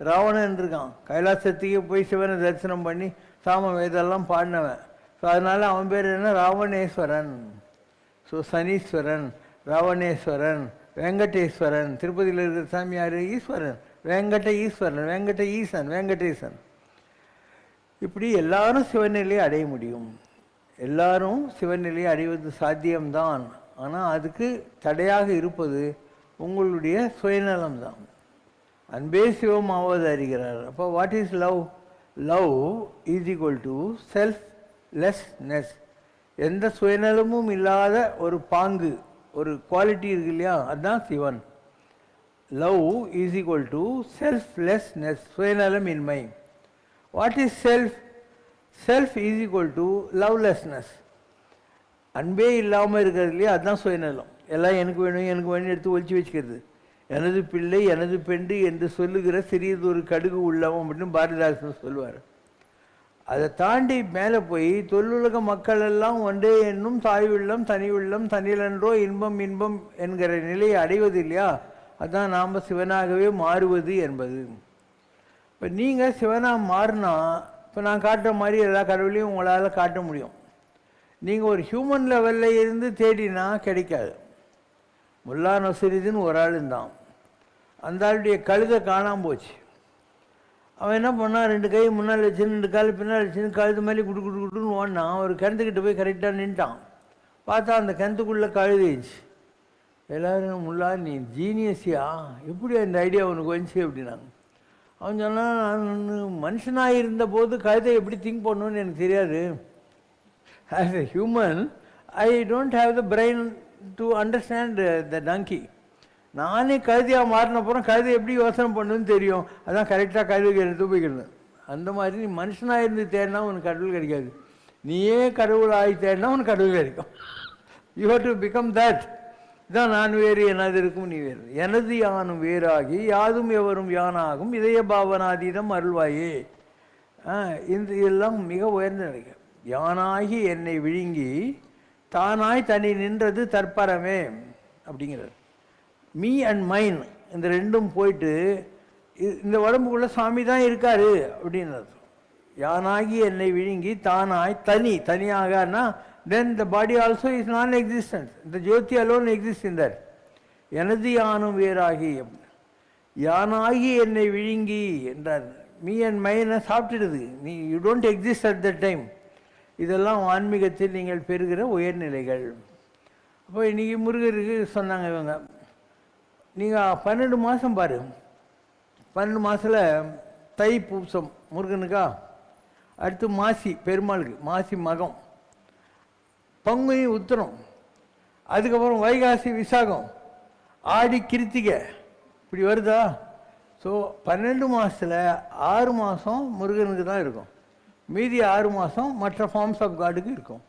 S3: ராவணன் இருக்கான், கைலாசத்துக்கே போய் சிவனை தரிசனம் பண்ணி சாம வேதெல்லாம் பாடினவன். ஸோ அதனால் அவன் பேர் என்ன? ராவணேஸ்வரன். ஸோ சனீஸ்வரன், ராவணேஸ்வரன், வெங்கடேஸ்வரன். திருப்பதியில் இருக்கிற சாமி யார்? ஈஸ்வரன், வெங்கட ஈஸ்வரன், வெங்கட ஈசன், வெங்கடேசன். இப்படி எல்லாரும் சிவநிலையை அடைய முடியும், எல்லாரும் சிவநிலையை அடைவது சாத்தியம்தான். ஆனால் அதுக்கு தடையாக இருப்பது உங்களுடைய சுயநலம்தான். அன்பே சிவம் ஆவது அறிகிறார். அப்போ what is love? Love is equal to selflessness. எந்த சுயநலமும் இல்லாத ஒரு பாங்கு, ஒரு குவாலிட்டி இருக்கு இல்லையா, அதுதான் Sivan. Love is equal to selflessness, சுயநலம் இன்மை. What is self? Self is equal to lovelessness. அன்பே இல்லாமல் இருக்கிறது இல்லையா, அதுதான் சுயநலம். எல்லாம் எனக்கு வேணும் எனக்கு வேணும் எடுத்து ஒழிச்சு வச்சுக்கிறது. எனது பிள்ளை எனது பெண்டு என்று சொல்லுகிற சிறியதொரு கடுகு உள்ளவன் அப்படின்னு பாரதிதாசன் சொல்லுவார். அதை தாண்டி மேலே போய் தொல்லுலக மக்கள் எல்லாம் ஒன்றே என்னும் தாய் உள்ளம் தனி உள்ளம் தனிலன்றோ இன்பம் இன்பம் என்கிற நிலையை அடைவது இல்லையா, அதுதான் நாம் சிவனாகவே மாறுவது என்பது. இப்போ நீங்கள் சிவனாக மாறினா, இப்போ நான் காட்டுற மாதிரி எல்லா கடவுளையும் உங்களால் காட்ட முடியும். நீங்கள் ஒரு ஹியூமன் லெவலில் இருந்து தேடினா கிடைக்காது. முல்லா நசுருதீன் ஒரு ஆள் இருந்தான், அந்த ஆளுடைய கழுதை காணாமல் போச்சு. அவன் என்ன பண்ணான், 2 கை முன்னால் வச்சு 2 கால் பின்னால் வச்சுன்னு கழுது மாதிரி குடு குடு குடுன்னு ஓடினான். ஒரு கிணத்துக்கிட்ட போய் கரெக்டாக நின்ட்டான். பார்த்தா அந்த கிணத்துக்குள்ளே கழுதைச்சு. எல்லோரும் முல்லா நீ ஜீனியஸியா, எப்படி அந்த ஐடியா உனக்கு வந்துச்சு அப்படின்னாங்க. அவன் சொன்னான், நான் மனுஷனாக இருந்தபோது கழுதை எப்படி திங்க் பண்ணணும்னு எனக்கு தெரியாது. As a human I don't have the brain to understand the donkey. நானே கழுதியாக மாறினப்புறம் கழுதை எப்படி யோசனை பண்ணணும்னு தெரியும். அதான் கரெக்டாக கழுதைக்கு எடுத்து போய்க்கிறது. அந்த மாதிரி நீ மனுஷனாக இருந்து தேடினா உனக்கு கடவுள் கிடைக்காது. நீயே கடவுள் ஆகி தேடினா உனக்கு கடவுள் கிடைக்கும். You have to become that. இதான் நான் வேறு எனது இருக்கும் நீ வேறு. எனது யானும் வேறாகி யாதும் எவரும் யானாகும் இதய பாவனாதீதம் அருள்வாயே. இந்த இதெல்லாம் மிக உயர்ந்த நிலைகள். யானாகி என்னை விழுங்கி தானாய் தனி நின்றது தற்பரமே அப்படிங்கிறது. மீ அண்ட் மைன் இந்த ரெண்டும் போயிட்டு இந்த உடம்புக்குள்ளே சாமி தான் இருக்காரு அப்படின்றது. யானாகி என்னை விழுங்கி தானாய் தனியாகனா then the body also is non-existent. The Jyoti alone exists in that. எனது யானும் வேறாகி. யானாகி என்னை விழுங்கி என்றார். மீ அண்ட் மைனை சாப்பிட்டுடுது. நீ you don't exist at the time. இதெல்லாம் ஆன்மீகத்தில் நீங்கள் பெறுகிற உயர்நிலைகள். அப்போ இன்றைக்கி முருகருக்கு சொன்னாங்க இவங்க, நீங்கள் 12 மாதம் பாரு, 12 மாதத்தில் தை பூசம் முருகனுக்கா, அடுத்து மாசி பெருமாளுக்கு, மாசி மகம், பங்குனி உத்திரம், அதுக்கப்புறம் வைகாசி விசாகம், ஆடி கிருத்திகை, இப்படி வருதா? ஸோ 12 மாதத்தில் 6 மாதம் முருகனுக்கு தான் இருக்கும், மீதி 6 மாதம் மற்ற ஃபார்ம்ஸ் ஆஃப் காடுக்கு இருக்கும்.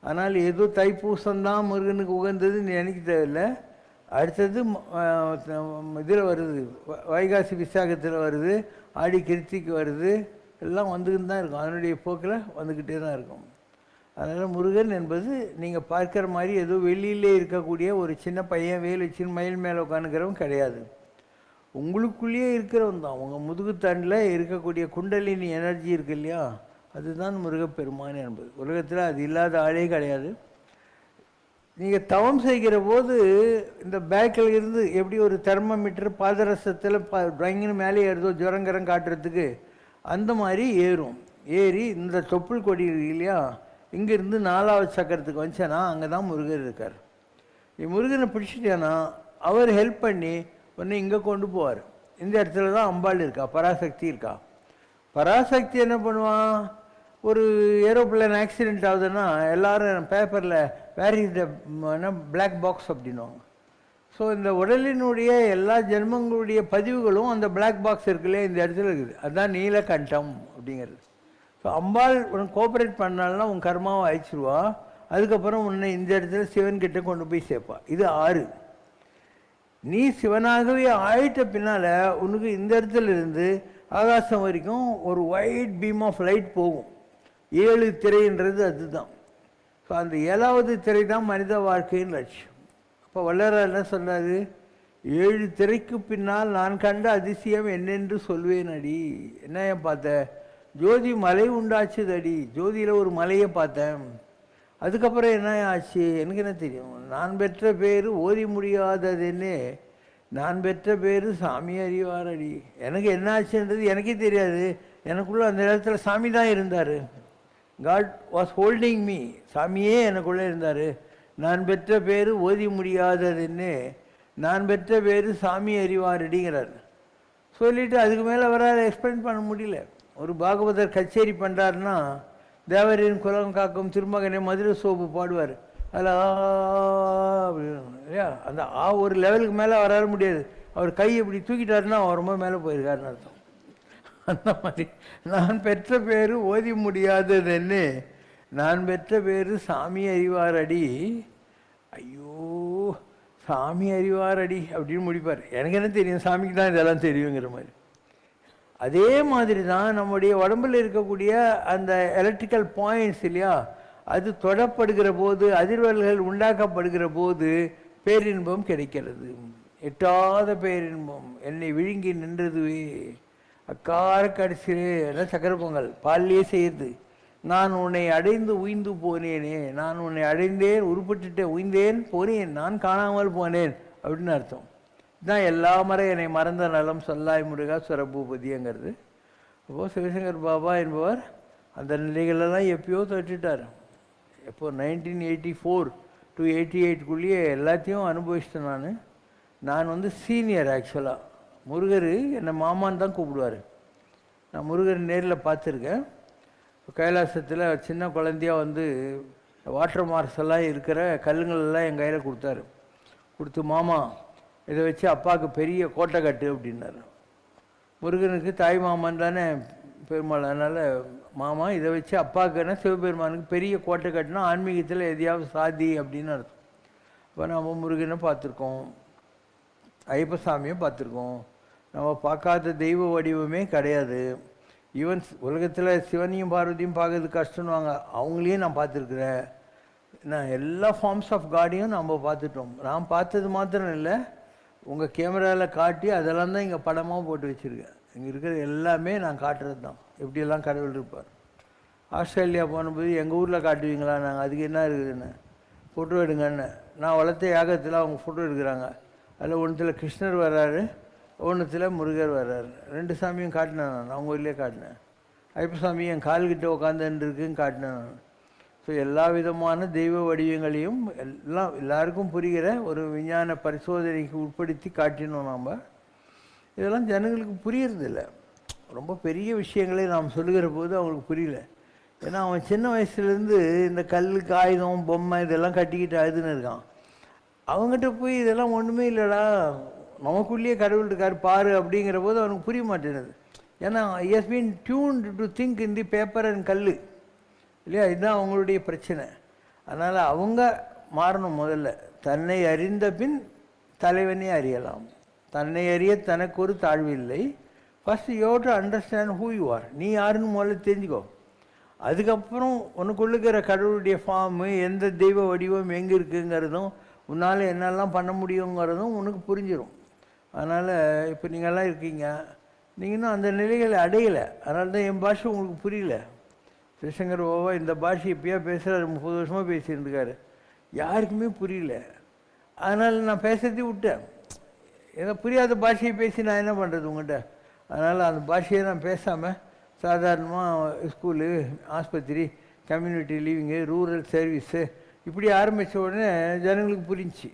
S3: அதனால் ஏதோ தைப்பூசம்தான் முருகனுக்கு உகந்ததுன்னு நினைக்க தேவையில்லை. அடுத்தது இதில் வருது, வைகாசி விசாகத்தில் வருது, ஆடி கிருத்திக்கு வருது, எல்லாம் வந்துக்கிட்டு தான் இருக்கும். அதனுடைய போக்கில் வந்துக்கிட்டே தான் இருக்கும். அதனால் முருகன் என்பது நீங்கள் பார்க்குற மாதிரி ஏதோ வெளியிலே இருக்கக்கூடிய ஒரு சின்ன பையன் வேல் வச்சுன்னு மயில் மேலே உட்காந்துக்கிறவன் கிடையாது. உங்களுக்குள்ளேயே இருக்கிறவன் தான். உங்கள் முதுகுத்தண்டில் இருக்கக்கூடிய குண்டலினி எனர்ஜி இருக்கு இல்லையா, அதுதான் முருகப்பெருமான் என்பது. உலகத்தில் அது இல்லாத ஆளே கிடையாது. நீங்கள் தவம் செய்கிற போது இந்த பேக்கில் இருந்து எப்படி ஒரு தெர்மோமீட்டர் பாதரசத்தில் ட்ராயிங்னு மேலே ஏறுதோ ஜுரங்கரம் காட்டுறதுக்கு, அந்த மாதிரி ஏறும். ஏறி இந்த தொப்புள் கொடி இல்லையா, இங்கேருந்து 4வது சக்கரத்துக்கு வந்துச்சேன்னா அங்கே தான் முருகர் இருக்கார். முருகனை பிடிச்சிட்டேன்னா அவர் ஹெல்ப் பண்ணி ஒன்று இங்கே கொண்டு போவார். இந்த இடத்துல தான் அம்பாள் இருக்கா, பராசக்தி இருக்கா. பராசக்தி என்ன பண்ணுவான், ஒரு ஏரோப்ளேன் ஆக்சிடெண்ட் ஆகுதுன்னா எல்லோரும் பேப்பரில் where is the black box அப்படின்வாங்க. ஸோ இந்த உடலினுடைய எல்லா ஜென்மங்களுடைய பதிவுகளும் அந்த பிளாக் பாக்ஸ் இருக்குல்லையே இந்த இடத்துல இருக்குது, அதுதான் நீலகண்டம் அப்படிங்கிறது. ஸோ அம்பாள் உனக்கு கோஆப்ரேட் பண்ணால்னா உன் கர்மாவை அழிச்சிருவா. அதுக்கப்புறம் உன்னை இந்த இடத்துல சிவன்கிட்ட கொண்டு போய் சேர்ப்பா. இது 6. நீ சிவனாகவே ஆயிட்ட பின்னால் உனக்கு இந்த இடத்துல இருந்து ஆகாசம் வரைக்கும் ஒரு ஒயிட் பீம் ஆஃப் லைட் போகும். 7 திரைன்றது அதுதான். ஸோ அந்த 7வது திரை தான் மனித வாழ்க்கையின் லட்சியம். அப்போ வள்ளலார் என்ன சொன்னார், 7 திரைக்கு பின்னால் நான் கண்ட அதிசயம் என்னென்று சொல்வேன் அடி. என்ன பார்த்த, ஜோதி மலை உண்டாச்சுதடி. ஜோதியில் ஒரு மலையை பார்த்தேன். அதுக்கப்புறம் என்ன ஆச்சு எனக்கு என்ன தெரியும். நான் பெற்ற பேர் ஓதி முடியாததுன்னு, நான் பெற்ற பேர் சாமி அறிவாரடி. எனக்கு என்ன ஆச்சுன்றது எனக்கே தெரியாது. எனக்குள்ளே அந்த நேரத்தில் சாமி தான் இருந்தார். God was holding me. சாமியே எனக்குள்ளே இருந்தார். நான் பெற்ற பேர் ஓதி முடியாததுன்னு, நான் பெற்ற பேர் சாமி அறிவாரடிங்கிறார். சொல்லிவிட்டு அதுக்கு மேலே அவரால் எக்ஸ்பிளைன் பண்ண முடியல. ஒரு பாகவதர் கச்சேரி பண்ணுறாருன்னா தேவரின் குலம் காக்கும் திருமகனை மதுரை சோப்பு பாடுவார். அதில் இல்லையா, அந்த ஒரு லெவலுக்கு மேலே வர முடியாது. அவர் கை இப்படி தூக்கிட்டாருன்னா அவர் ரொம்ப மேலே போயிருக்காருன்னு அர்த்தம். அந்த மாதிரி நான் பெற்ற பேர் ஓதி முடியாததுன்னு, நான் பெற்ற பேர் சாமி அறிவாரடி. ஐயோ சாமி அறிவாரடி அப்படின்னு முடிப்பார். எனக்கு என்ன தெரியும், சாமிக்கு தான் இதெல்லாம் தெரியுங்கிற மாதிரி. அதே மாதிரி தான் நம்முடைய உடம்பில் இருக்கக்கூடிய அந்த எலக்ட்ரிக்கல் பாயிண்ட்ஸ் இல்லையா, அது தொடப்படுகிற போது, அதிர்வல்கள் உண்டாக்கப்படுகிற போது பேரின்பம் கிடைக்கிறது. எட்டாத பேரின்பம் என்னை விழுங்கி நின்றதுவே அக்கார கடிச்சிரு என்ன சக்கரை பொங்கல் பால்லையே செய்யுது. நான் உன்னை அடைந்து உய்ந்து போனேனே, நான் உன்னை அடைந்தேன், உருப்பட்டுட்டேன், உய்ந்தேன், போனேன், நான் காணாமல் போனேன் அப்படின்னு அர்த்தம். இதுதான் எல்லா முறை என்னை மறந்த நலம் சொல்லாய் முருகா சுரபூபதிங்கிறது. அப்போது சிவசங்கர் பாபா என்பவர் அந்த நிலைகளெல்லாம் எப்பயோ தொட்டுட்டார். எப்போ 1984 to 88 எல்லாத்தையும் அனுபவிச்சிட்டேன். நான் சீனியர். ஆக்சுவலாக முருகர் என்னை மாமான்னு தான் கூப்பிடுவார். நான் முருகர் நேரில் பார்த்துருக்கேன். கைலாசத்தில் சின்ன குழந்தையாக வாட்டர் மார்க்ஸ் எல்லாம் இருக்கிற கல்லுங்களெல்லாம் என் கையில் கொடுத்தாரு. கொடுத்து மாமா இதை வச்சு அப்பாவுக்கு பெரிய கோட்டை கட்டு அப்படின்னாரு. முருகனுக்கு தாய் மாமான் தானே பெருமாள், அதனால் மாமா இதை வச்சு அப்பாவுக்குன்னா சிவபெருமானுக்கு பெரிய கோட்டை கட்டினா ஆன்மீகத்தில் எதையாவது சாதி அப்படின்னு அர்த்தம். இப்போ நம்ம முருகனை பார்த்துருக்கோம், ஐயப்ப சாமியை பார்த்துருக்கோம். நம்ம பார்க்காத தெய்வ வடிவமே கிடையாது. ஈவன் உலகத்தில் சிவனையும் பார்வதியும் பார்க்கறது கஷ்டம்னுவாங்க, அவங்களையும் நான் பார்த்துருக்குறேன். நான் எல்லா ஃபார்ம்ஸ் ஆஃப் காடையும் நம்ம பார்த்துட்டோம். நான் பார்த்தது மாத்திரம் இல்லை, உங்கள் கேமராவில் காட்டி அதெல்லாம் தான் இங்கே படமாக போட்டு வச்சுருக்கேன். இங்கே இருக்கிற எல்லாமே நான் காட்டுறது தான், எப்படியெல்லாம் கடவுள் இருப்பார். ஆஸ்திரேலியா போனபோது எங்கள் ஊரில் காட்டுவீங்களா, நாங்கள் அதுக்கு என்ன இருக்குதுன்னு ஃபோட்டோ எடுங்கன்னு. நான் வளர்த்த யாகத்தில் அவங்க ஃபோட்டோ எடுக்கிறாங்க. அதில் ஒன்றுத்தில் கிருஷ்ணர் வர்றாரு, ஒன்றுத்தில் முருகர் வர்றார். 2 சாமியும் காட்டினேன் நான், அவங்க ஊர்லேயே காட்டினேன். ஐயப்ப சாமி என் கால்கிட்ட உட்காந்துருக்குன்னு காட்டினேன் நான். ஸோ எல்லா விதமான தெய்வ வடிவங்களையும் எல்லாருக்கும் புரிகிற ஒரு விஞ்ஞான பரிசோதனைக்கு உட்படுத்தி காட்டினோம் நாம். இதெல்லாம் ஜனங்களுக்கு புரியறதில்ல. ரொம்ப பெரிய விஷயங்களை நாம் சொல்லுகிற போது அவங்களுக்கு புரியல. ஏன்னா அவன் சின்ன வயசுலேருந்து இந்த கல், காகிதம், பொம்மை இதெல்லாம் கட்டிக்கிட்டு அழுதுன்னு இருக்கான். அவங்ககிட்ட போய் இதெல்லாம் ஒன்றுமே இல்லைடா, நமக்குள்ளேயே கடவுள் இருக்கார் பாரு அப்படிங்கிற போது அவனுக்கு புரிய மாட்டேங்குது. ஏன்னா has been tuned to think in the paper and கல் இல்லையா? இதுதான் அவங்களுடைய பிரச்சனை. அதனால் அவங்க மாறணும். முதல்ல தன்னை அறிந்த பின் தலைவனே அறியலாம். தன்னை அறிய தனக்கு ஒரு தாழ்வு இல்லை. First you have to understand who you are. நீ யாருன்னு முதல்ல தெரிஞ்சுக்கோ. அதுக்கப்புறம் உனக்குள்ளுக்கிற கடவுளுடைய ஃபார்மு, எந்த தெய்வ வடிவம் எங்கே இருக்குங்கிறதும், உன்னால் என்னெல்லாம் பண்ண முடியுங்கிறதும் உனக்கு புரிஞ்சிடும். அதனால் இப்போ நீங்கள்லாம் இருக்கீங்க, நீங்கள் இன்னும் அந்த நிலைகளை அடையலை. அதனால தான் என் பாஷை உங்களுக்கு புரியல. சிவசங்கர் பாபா இந்த பாஷை இப்போயா பேசுகிறார், 30 வருஷமாக பேசியிருந்துருக்காரு, யாருக்குமே புரியல. அதனால் நான் பேசுறதே விட்டேன். ஏதோ புரியாத பாஷையை பேசி நான் என்ன பண்ணுறது உங்கள்கிட்ட? அதனால் அந்த பாஷையை நான் பேசாமல் சாதாரணமாக ஸ்கூலு, ஆஸ்பத்திரி, கம்யூனிட்டி லிவிங்கு, ரூரல் சர்வீஸு இப்படி ஆரம்பித்த உடனே ஜனங்களுக்கு புரிஞ்சிச்சு.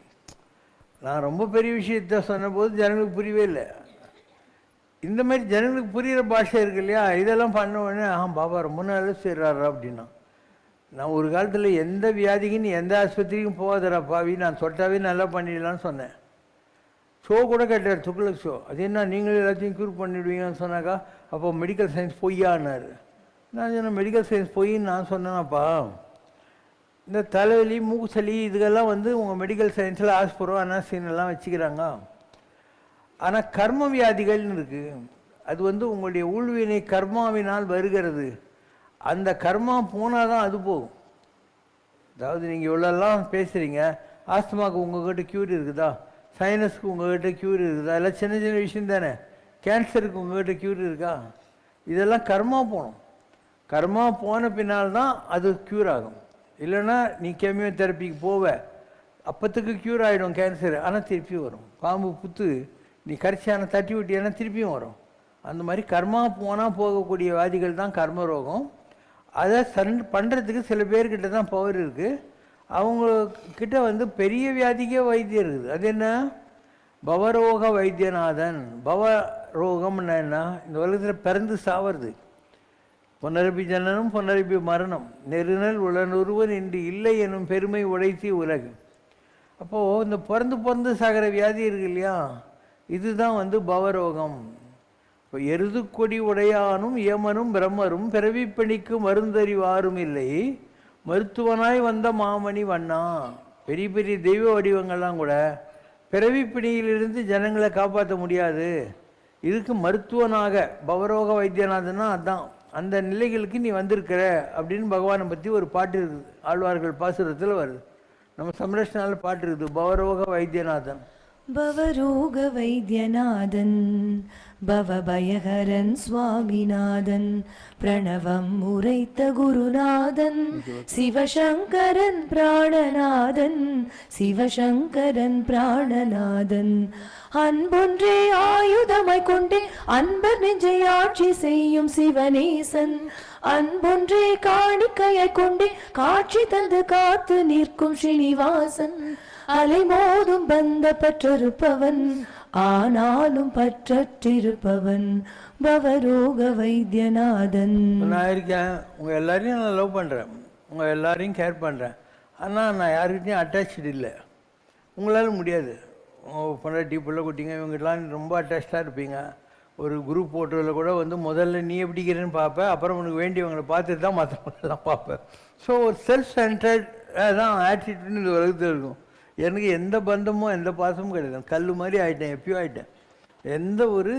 S3: நான் ரொம்ப பெரிய விஷயத்த சொன்னபோது ஜனங்களுக்கு புரியவே இல்லை. இந்த மாதிரி ஜனங்களுக்கு புரிகிற பாஷை இருக்கு இல்லையா, இதெல்லாம் பண்ண உடனே பாபா ரொம்ப நல்ல செய்கிறாரா அப்படின்னா. நான் ஒரு காலத்தில் எந்த வியாதிக்குன்னு எந்த ஆஸ்பத்திரிக்கும் போகாதரா பாவி, நான் தொட்டாவே நல்லா பண்ணிடலான்னு சொன்னேன். ஷோ கூட கேட்டார், துக்ளக் ஷோ. அது என்ன நீங்களும் எல்லாத்தையும் க்யூர் பண்ணிவிடுவீங்கன்னு சொன்னாக்கா, அப்போ மெடிக்கல் சயின்ஸ் பொய்யான்னாரு. நான் சொன்னேன், மெடிக்கல் சயின்ஸ் பொய்ன்னு நான் சொன்னேன்னாப்பா, இந்த தலைவலி, மூக்கு சளி இதுக்கெல்லாம் உங்கள் மெடிக்கல் சயின்ஸில் ஆஸ்பரோ, அனாசினெல்லாம் வச்சுக்கிறாங்க. ஆனால் கர்ம வியாதிகள்னு இருக்குது. அது உங்களுடைய ஊழ்வினை கர்மாவினால் வருகிறது. அந்த கர்மா போனால் தான் அது போகும். அதாவது நீங்கள் இவ்வளோலாம் பேசுகிறீங்க, ஆஸ்துமாவுக்கு உங்கள்கிட்ட க்யூர் இருக்குதா, சைனஸ்க்கு உங்கள்கிட்ட க்யூர் இருக்குதா, எல்லாம் சின்ன சின்ன விஷயம் தானே. கேன்சருக்கு உங்கள்கிட்ட க்யூர் இருக்கா? இதெல்லாம் கர்மா போகணும். கர்மா போன பின்னால் தான் அது க்யூர் ஆகும். இல்லைன்னா நீ கெமியோ தெரப்பிக்கு போவ, அப்போத்துக்கு க்யூர் ஆகிடும் கேன்சர், ஆனால் திருப்பி வரும். பாம்பு புத்து நீ கரைச்சியான தட்டி விட்டியானா திருப்பியும் வரும். அந்த மாதிரி கர்மா போனால் போகக்கூடிய வியாதிகள் தான் கர்ம ரோகம். அதை பண்ணுறதுக்கு சில பேர்கிட்ட தான் பவர் இருக்குது. அவங்கக்கிட்ட பெரிய வியாதிக்கே வைத்தியம் இருக்குது. அது என்ன? பவரோக வைத்தியநாதன். பவரோகம்னா என்ன? இந்த உலகத்தில் பிறந்து சாவது. பொன்னரபி ஜனனம் பொன்னரபி மரணம், நெருநல் உளனொருவன் இன்று இல்லை எனும் பெருமை உடைத்தி உலகு. அப்போது இந்த பிறந்து சாகிற வியாதி இருக்கு இல்லையா, இதுதான் பவரோகம். இப்போ எருது கொடி உடையானும் ஏமனும் பிரம்மரும் பிறவிப்பணிக்கு மருந்தறிவாரும் இல்லை, மருத்துவனாய் வந்த மாமணி வண்ணா. பெரிய பெரிய தெய்வ வடிவங்கள்லாம் கூட பிறவிப்பிணியிலிருந்து ஜனங்களை காப்பாற்ற முடியாது. இதுக்கு மருத்துவனாக பவரோக வைத்தியநாதன்னா அதான். அந்த நிலைகளுக்கு நீ வந்திருக்கிற அப்படின்னு பகவானை பற்றி ஒரு பாட்டு இருக்குது, ஆழ்வார்கள் பாசுரத்தில் வருது. நம்ம சம்ரஷ்ணாவில் பாட்டு இருக்குது, பவரோக வைத்தியநாதன்.
S2: பவரோக வைத்தியநாதன் பவபயஹரன் சுவாமிநாதன், பிரணவம் உரைத்த குருநாதன், சிவசங்கரன் பிராணநாதன், சிவசங்கரன் பிராணநாதன். அன்பொன்றே ஆயுதமாய் கொண்டே அன்பர் நெஞ்சை ஆட்சி செய்யும் சிவநேசன், அன்பொன்றே காணிக்கையை கொண்டே காட்சி தந்து காத்து நிற்கும் ஸ்ரீனிவாசன், அலைமோதும் பந்த பற்றிருப்பவன் ஆனாலும் பற்றிருப்பவன், பவரோக வைத்தியநாதன்.
S3: நான் இருக்கேன், உங்கள் எல்லாரையும் நான் லவ் பண்ணுறேன், உங்கள் எல்லாரையும் கேர் பண்ணுறேன். ஆனால் நான் யாருக்கிட்டையும் அட்டாச்சு இல்லை. உங்களால் முடியாது. பொண்டாட்டி பிள்ளை குட்டிங்க இவங்கெல்லாம் ரொம்ப அட்டாச்சாக இருப்பீங்க. ஒரு குரூப் ஃபோட்டோவில் கூட முதல்ல நீ எப்படிக்கிறேன்னு பார்ப்பேன், அப்புறம் உனக்கு வேண்டியவங்களை பார்த்துட்டு தான் மற்றவங்களெல்லாம் பார்ப்பேன். ஸோ ஒரு செல்ஃப் சென்டர்ட் தான் ஆட்டிடியூட்னு இந்த உலகத்தில் இருக்கும். எனக்கு எந்த பந்தமும் எந்த பாசமும் கிடையாது. கல் மாதிரி ஆகிட்டேன், எப்பயோ ஆகிட்டேன். எந்த ஒரு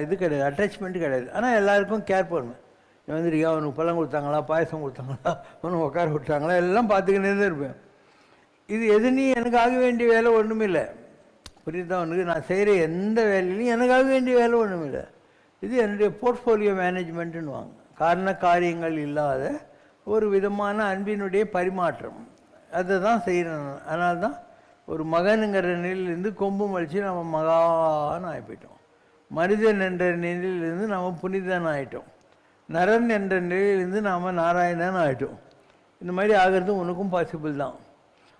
S3: இது கிடையாது, அட்டாச்மெண்ட்டு கிடையாது. ஆனால் எல்லாருக்கும் கேர் பண்ணுவேன். வந்துருக்கா, அவனுக்கு பழம் கொடுத்தாங்களா, பாயசம் கொடுத்தாங்களா, அவனுக்கு உட்கார விட்டாங்களா, எல்லாம் பார்த்துக்கினே தான் இருப்பேன். இது எதுனே எனக்கு ஆக வேண்டிய வேலை ஒன்றும் இல்லை. புரியுதா உனக்கு? நான் செய்கிற எந்த வேலையிலையும் எனக்கு ஆக வேண்டிய வேலை ஒன்றும் இல்லை. இது என்னுடைய போர்ட்ஃபோலியோ மேனேஜ்மெண்ட்டுன்னு வாங்க. காரண காரியங்கள் இல்லாத ஒரு விதமான அன்பினுடைய பரிமாற்றம், அதை தான் செய்கிறேன். அதனால தான் ஒரு மகனுங்கிற நிலையிலேருந்து கொம்பு மலிச்சு நம்ம மகான்னு ஆகிப்போயிட்டோம். மனிதன் என்ற நிலையிலிருந்து நாம் புனிதன் ஆகிட்டோம். நரன் என்ற நிலையிலிருந்து நாம் நாராயணன் ஆகிட்டோம். இந்த மாதிரி ஆகிறது உனக்கும் பாசிபிள் தான்.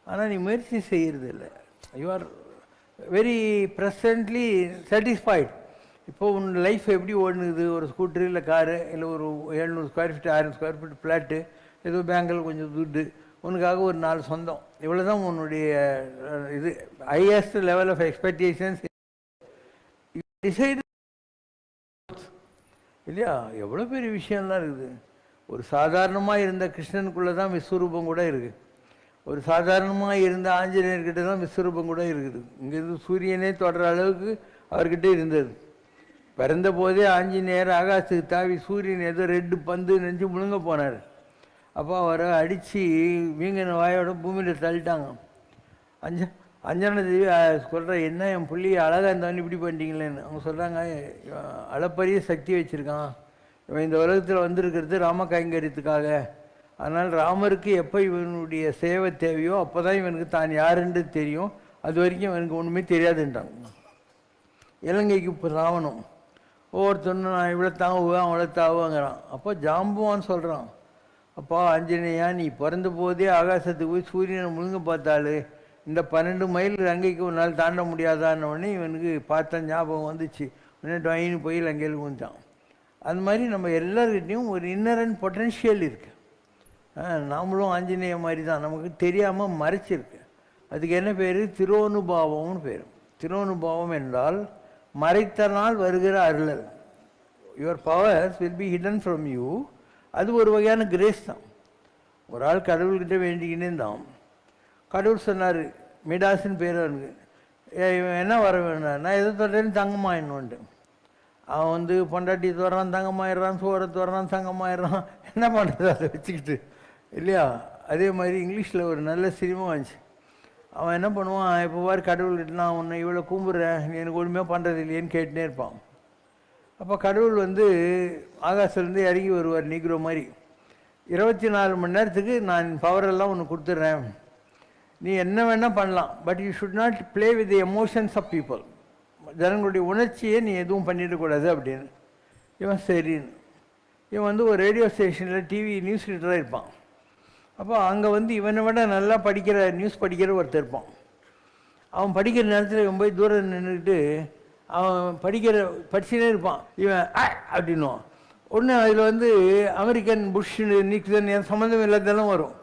S3: ஆனால் நீ முயற்சி செய்கிறது இல்லை. You are very presently satisfied. இப்போ உன் லைஃப் எப்படி ஓடுனுது? ஒரு ஸ்கூட்ரு இல்லை காரு இல்லை ஒரு 700 square feet 1000 square feet flat, ஏதோ பேங்கில் கொஞ்சம் துட்டு, உனக்காக ஒரு 4 சொந்தம், இவ்வளோ தான் உன்னுடைய இது highest level of expectations. Decide இல்லையா? எவ்வளோ பெரிய விஷயம்லாம் இருக்குது. ஒரு சாதாரணமாக இருந்த கிருஷ்ணனுக்குள்ளே தான் விஸ்வரூபம் கூட இருக்குது. ஒரு சாதாரணமாக இருந்த ஆஞ்சநேயர்கிட்ட தான் விஸ்வரூபம் கூட இருக்குது. இங்கேருந்து சூரியனே தொடர அளவுக்கு அவர்கிட்ட இருந்தது. பிறந்த போதே ஆஞ்சநேயர் ஆகாசத்துக்கு தாவி சூரியன் ஏதோ ரெட்டு பந்து நெஞ்சு முழுங்க போனார். அப்போ அவரை அடித்து வீங்கின வாயோட பூமியில் தள்ளிட்டாங்க. அஞ்சனா தேவி சொல்கிற, என்ன என் பிள்ளை அழகாக இருந்தாலும் இப்படி பண்ணிட்டீங்களேன்னு. அவங்க சொல்கிறாங்க, அளப்பரிய சக்தி வச்சுருக்கான் இவன், இந்த உலகத்தில் வந்திருக்கிறது ராம கைங்கரியத்துக்காக. அதனால் ராமருக்கு எப்போ இவனுடைய சேவை தேவையோ அப்போ தான் இவனுக்கு தான் யாருன்றது தெரியும், அது வரைக்கும் இவனுக்கு ஒன்றுமே தெரியாதுன்றாங்க. இலங்கைக்கு இப்போ ராவணம் ஒவ்வொருத்தொன்னு நான் இவ்வளோ தாங்குவேன் அவ்வளோ தாவுங்கிறான். அப்போ ஜாம்புவான்னு சொல்கிறான், அப்பா ஆஞ்சநேயா, நீ பிறந்த போதே ஆகாசத்துக்கு போய் சூரியனை முழுங்க பார்த்தாலே இந்த 12 மைல் லங்கைக்கு ஒரு நாள் தாண்ட முடியாதான்னு உடனே இவனுக்கு பார்த்த ஞாபகம் வந்துச்சு. உடனே டொயின்னு போய் லங்கையில் விழுந்தான். அது மாதிரி நம்ம எல்லாருக்கிட்டையும் ஒரு இன்னரண்ட் பொட்டன்ஷியல் இருக்குது. நாமளும் ஆஞ்சநேய மாதிரி தான், நமக்கு தெரியாமல் மறைச்சிருக்கு. அதுக்கு என்ன பேர்? திரோனுபாவம்னு பேர். திரோனுபாவம் என்றால் மறைத்தனால் வருகிற அருளல். Your powers will be hidden from you. அது ஒரு வகையான கிரேஸ் தான். ஒரு ஆள் கடவுள்கிட்ட வேண்டிக்கினே இருந்தான். கடவுள் சொன்னார், மிடாஸ்ன்னு பேர் அவனுக்கு, இவன் என்ன வர வேண்டாம், நான் எதை தொட்டேன்னு தங்கமாயிடணுன்ட்டு. அவன் வந்து பொண்டாட்டி தோறான் தங்கமாயிடுறான், சோறை தோறான் தங்கமாயிடுறான், என்ன பண்ணுறது அதை வச்சுக்கிட்டு இல்லையா? அதே மாதிரி இங்கிலீஷில் ஒரு நல்ல சினிமா வந்துச்சு. அவன் என்ன பண்ணுவான், இப்போ பாரு கடவுள்கிட்ட நான் உன்னை இவ்வளோ கும்பிட்றேன், நீ எனக்கு ஒன்றுமே பண்ணுறது இல்லையேன்னு கேட்டுனே இருப்பான். அப்போ கடவுள் வந்து ஆகாசிலேருந்து இறங்கி வருவார் நீக்ரோ மாதிரி. 24 மணி நேரத்துக்கு நான் பவரெல்லாம் ஒன்று கொடுத்துட்றேன், நீ என்ன வேணால் பண்ணலாம், but you should not play with the emotions of people. ஜனங்களுடைய உணர்ச்சியை நீ எதுவும் பண்ணிடக்கூடாது அப்படின்னு. இவன் சரின்னு. இவன் வந்து ஒரு ரேடியோ ஸ்டேஷனில் டிவி நியூஸ் ரீடராக இருப்பான். அப்போ அங்கே வந்து இவனை விட நல்லா நியூஸ் படிக்கிற ஒருத்தர் இருப்பான். அவன் படிக்கிற நேரத்தில் இவன் போய் தூரம் நின்றுக்கிட்டு அவன் படிச்சுனே இருப்பான். இவன் அப்படின்னுவான். ஒன்று அதில் வந்து அமெரிக்கன் புஷ் நிக்சன் என் சம்மந்தம் இல்லாதெல்லாம் வரும்.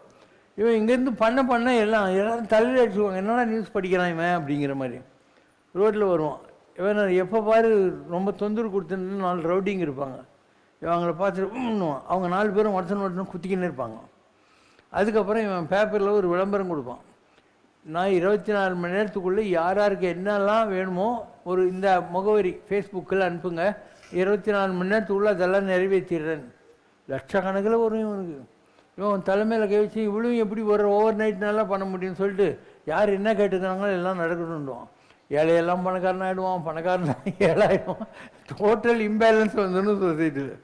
S3: இவன் இங்கேருந்து பண்ண எல்லாரும் தலையில் அடிச்சுக்குவாங்க, என்னடா நியூஸ் படிக்கிறான் இவன் அப்படிங்கிற மாதிரி. ரோட்டில் வருவான். இவன் எப்போ பாரு ரொம்ப தொந்தரவு கொடுத்துன்னு 4 ரவுடிங்க இருப்பாங்க. இவன் அவங்கள பார்த்துட்டு அவங்க 4 பேரும் ஒருத்தன் குத்திக்கின்னு இருப்பாங்க. அதுக்கப்புறம் இவன் பேப்பரில் ஒரு விளம்பரம் கொடுப்பான், நான் 24 மணி நேரத்துக்குள்ளே யாருக்கு என்னெல்லாம் வேணுமோ ஒரு இந்த முகவரி ஃபேஸ்புக்கில் அனுப்புங்க, 24 மணி நேரத்துக்குள்ளே அதெல்லாம் நிறைவேற்றிடுறேன். லட்சக்கணக்கில் வரும் இவனுக்கு. இவன் தலைமையில் கை வச்சு இவ்வளவு எப்படி ஒரு ஓவர் நைட் நல்லா பண்ண முடியும்னு சொல்லிட்டு யார் என்ன கேட்டுக்கிறாங்களோ எல்லாம் நடக்கணுன்னுவான். ஏழையெல்லாம் பணக்காரன் ஆகிடுவான், பணக்காரன் ஏழாயிடுவான். டோட்டல் இம்பேலன்ஸ் வந்துன்னு சொசைட்டியில்.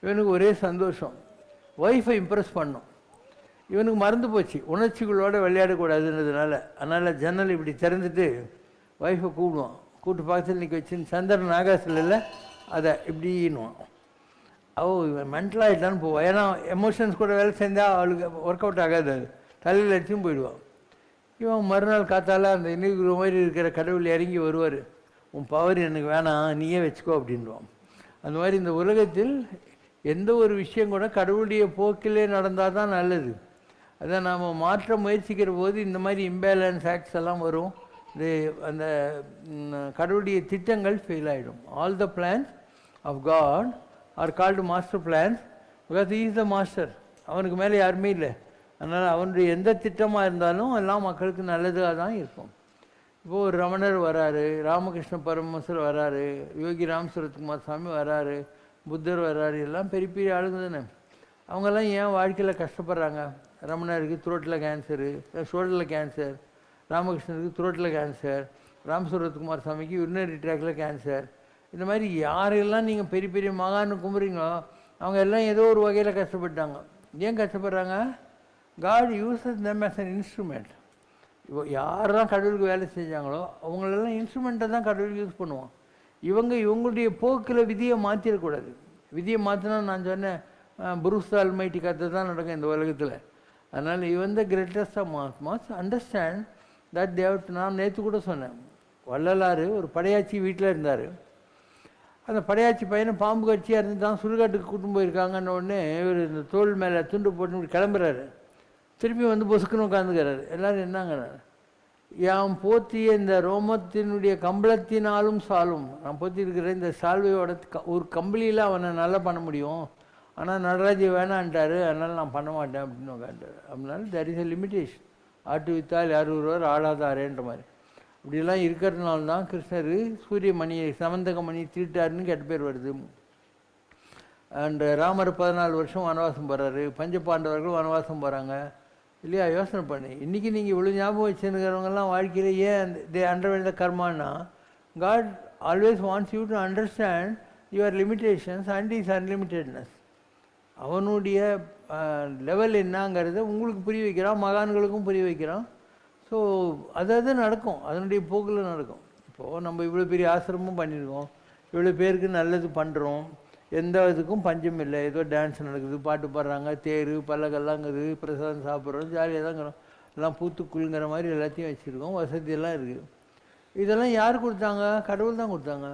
S3: இவனுக்கு ஒரே சந்தோஷம், ஒய்ஃபை இம்ப்ரெஸ் பண்ணும். இவனுக்கு மறந்து போச்சு உணர்ச்சிகளோடு விளையாடக்கூடாதுன்றதுனால. அதனால் ஜன்னல் இப்படி திறந்துட்டு ஒய்ஃபை கூப்பிடுவான். கூப்பிட்டு பக்கத்தில் நிற்க வச்சு சந்திரன் ஆகாசில் இல்லை அதை இப்படின்னுவான். இவன் மென்டல் ஆகிட்டான்னு போவான். ஏன்னா எமோஷன்ஸ் கூட வேலை செஞ்சால் அவளுக்கு ஒர்க் அவுட் ஆகாது, அது தலையில் அடிச்சும் போயிடுவான். இவன் மறுநாள் காத்தால அந்த இன்னைக்கு மாதிரி இருக்கிற கடவுள் இறங்கி வருவார், உன் பவர் எனக்கு வேணாம் நீயே வச்சுக்கோ அப்படின்வான். அந்த மாதிரி இந்த உலகத்தில் எந்த ஒரு விஷயம் கூட கடவுளுடைய போக்கிலே நடந்தால் தான் நல்லது. அதை நாம் மாற்ற முயற்சிக்கிற போது இந்த மாதிரி இம்பேலன்ஸ் ஆக்ட்ஸ் எல்லாம் வரும். இது அந்த கடவுளுடைய திட்டங்கள் ஃபெயில் ஆகிடும். All the plans of God are called master plans, because he is the master. அவனுக்கு மேலே யாருமே இல்லை. அதனால் அவனுடைய எந்த திட்டமாக இருந்தாலும் எல்லாம் மக்களுக்கு நல்லதாக தான் இருக்கும். இப்போது ஒரு ரமணர் வராரு, ராமகிருஷ்ண பரமஹம்சர் வராரு, யோகி ராம் சுரத்குமார் சாமி வராரு, புத்தர் வராரு, எல்லாம் பெரிய பெரிய ஆளுங்க தானே. அவங்கெல்லாம் ஏன் வாழ்க்கையில் கஷ்டப்படுறாங்க? ரமணருக்கு த்ரோட்டில் கேன்சரு, ஷோல்டரில் கேன்சர், ராமகிருஷ்ணருக்கு த்ரோட்டில் கேன்சர், ராம் சுரத்குமார் சாமிக்கு யுரினரி ட்ராக்கில் கேன்சர். இந்த மாதிரி யாரெல்லாம் நீங்கள் பெரிய பெரிய மகான்னு கும்புறீங்களோ அவங்க எல்லாம் ஏதோ ஒரு வகையில் கஷ்டப்பட்டாங்க. ஏன் கஷ்டப்படுறாங்க? God uses them as an instrument. இப்போ யாரெல்லாம் கடவுளுக்கு வேலை செஞ்சாங்களோ அவங்களெல்லாம் இன்ஸ்ட்ருமெண்ட்டை தான் கடவுளுக்கு யூஸ் பண்ணுவான். இவங்களுடைய போக்கில் விதியை மாற்றிடக்கூடாது. விதியை மாற்றினா நான் சொன்னேன் புருஸ் ஆல்மைட்டி கதை தான் நடக்கும் இந்த உலகத்தில். அதனால் இவன் the greatest of mass understand that தேவ். நான் நேற்று கூட சொன்னேன், வள்ளலார் ஒரு படையாச்சி வீட்டில் இருந்தார். அந்த படையாச்சி பையனை பாம்பு கட்சியாக இருந்து தான் சுடுகாட்டுக்கு கூட்டின்னு போயிருக்காங்கன்ன உடனே இவர் இந்த தோல் மேலே துண்டு போட்டு கிளம்புறாரு. திருப்பி வந்து பொசுக்குன்னு உட்காந்துக்கிறாரு. எல்லோரும் என்னங்க, யாம் போத்திய இந்த ரோமத்தினுடைய கம்பளத்தினாலும் சாலும், நான் போத்தி இருக்கிற இந்த சால்வையோட ஒரு கம்பளியில் அவனை நல்லா பண்ண முடியும், ஆனால் நடராஜி வேணான்ட்டார், அதனால் நான் பண்ண மாட்டேன் அப்படின்னு உட்காந்துட்டார். அப்படினால தேர் இஸ் எ லிமிட்டேஷன். ஆட்டு வித்தால் 60 ரூபா ஆடாதாரேன்ற மாதிரி இப்படிலாம் இருக்கிறதுனால தான் கிருஷ்ணர் சூரிய மணியை சமந்தக மணி திருட்டாருன்னு கெட்ட பேர் வருது. அண்ட் ராமர் 14 வருஷம் வனவாசம் போகிறாரு, பஞ்சபாண்டவர்கள் வனவாசம் போகிறாங்க இல்லையா? யோசனை பண்ணி இன்றைக்கி நீங்கள் இவ்வளோ ஞாபகம் வச்சுருக்கிறவங்கெல்லாம் வாழ்க்கையில் ஏன் தே அண்டர்வேண்ட் த கர்மானா, God always wants you to understand your limitations and is unlimitedness. அவனுடைய லெவல் என்னங்கிறத உங்களுக்கு புரிய வைக்கிறான், மகான்களுக்கும் புரிய வைக்கிறான். ஸோ அதாவது நடக்கும், அதனுடைய போக்கில் நடக்கும். இப்போது நம்ம இவ்வளோ பெரிய ஆசிரமும் பண்ணியிருக்கோம், இவ்வளோ பேருக்கு நல்லது பண்ணுறோம், எந்த இதுக்கும் பஞ்சம் இல்லை. ஏதோ டான்ஸ் நடக்குது, பாட்டு பாடுறாங்க, தேர் பல்லக்கெல்லாங்குது, பிரசாதம் சாப்பிட்றோம், ஜாலியாக தான் இருக்கிறோம், எல்லாம் பூத்துக்குழுங்கிற மாதிரி எல்லாத்தையும் வச்சுருக்கோம், வசதியெல்லாம் இருக்குது. இதெல்லாம் யார் கொடுத்தாங்க? கடவுள் தான் கொடுத்தாங்க.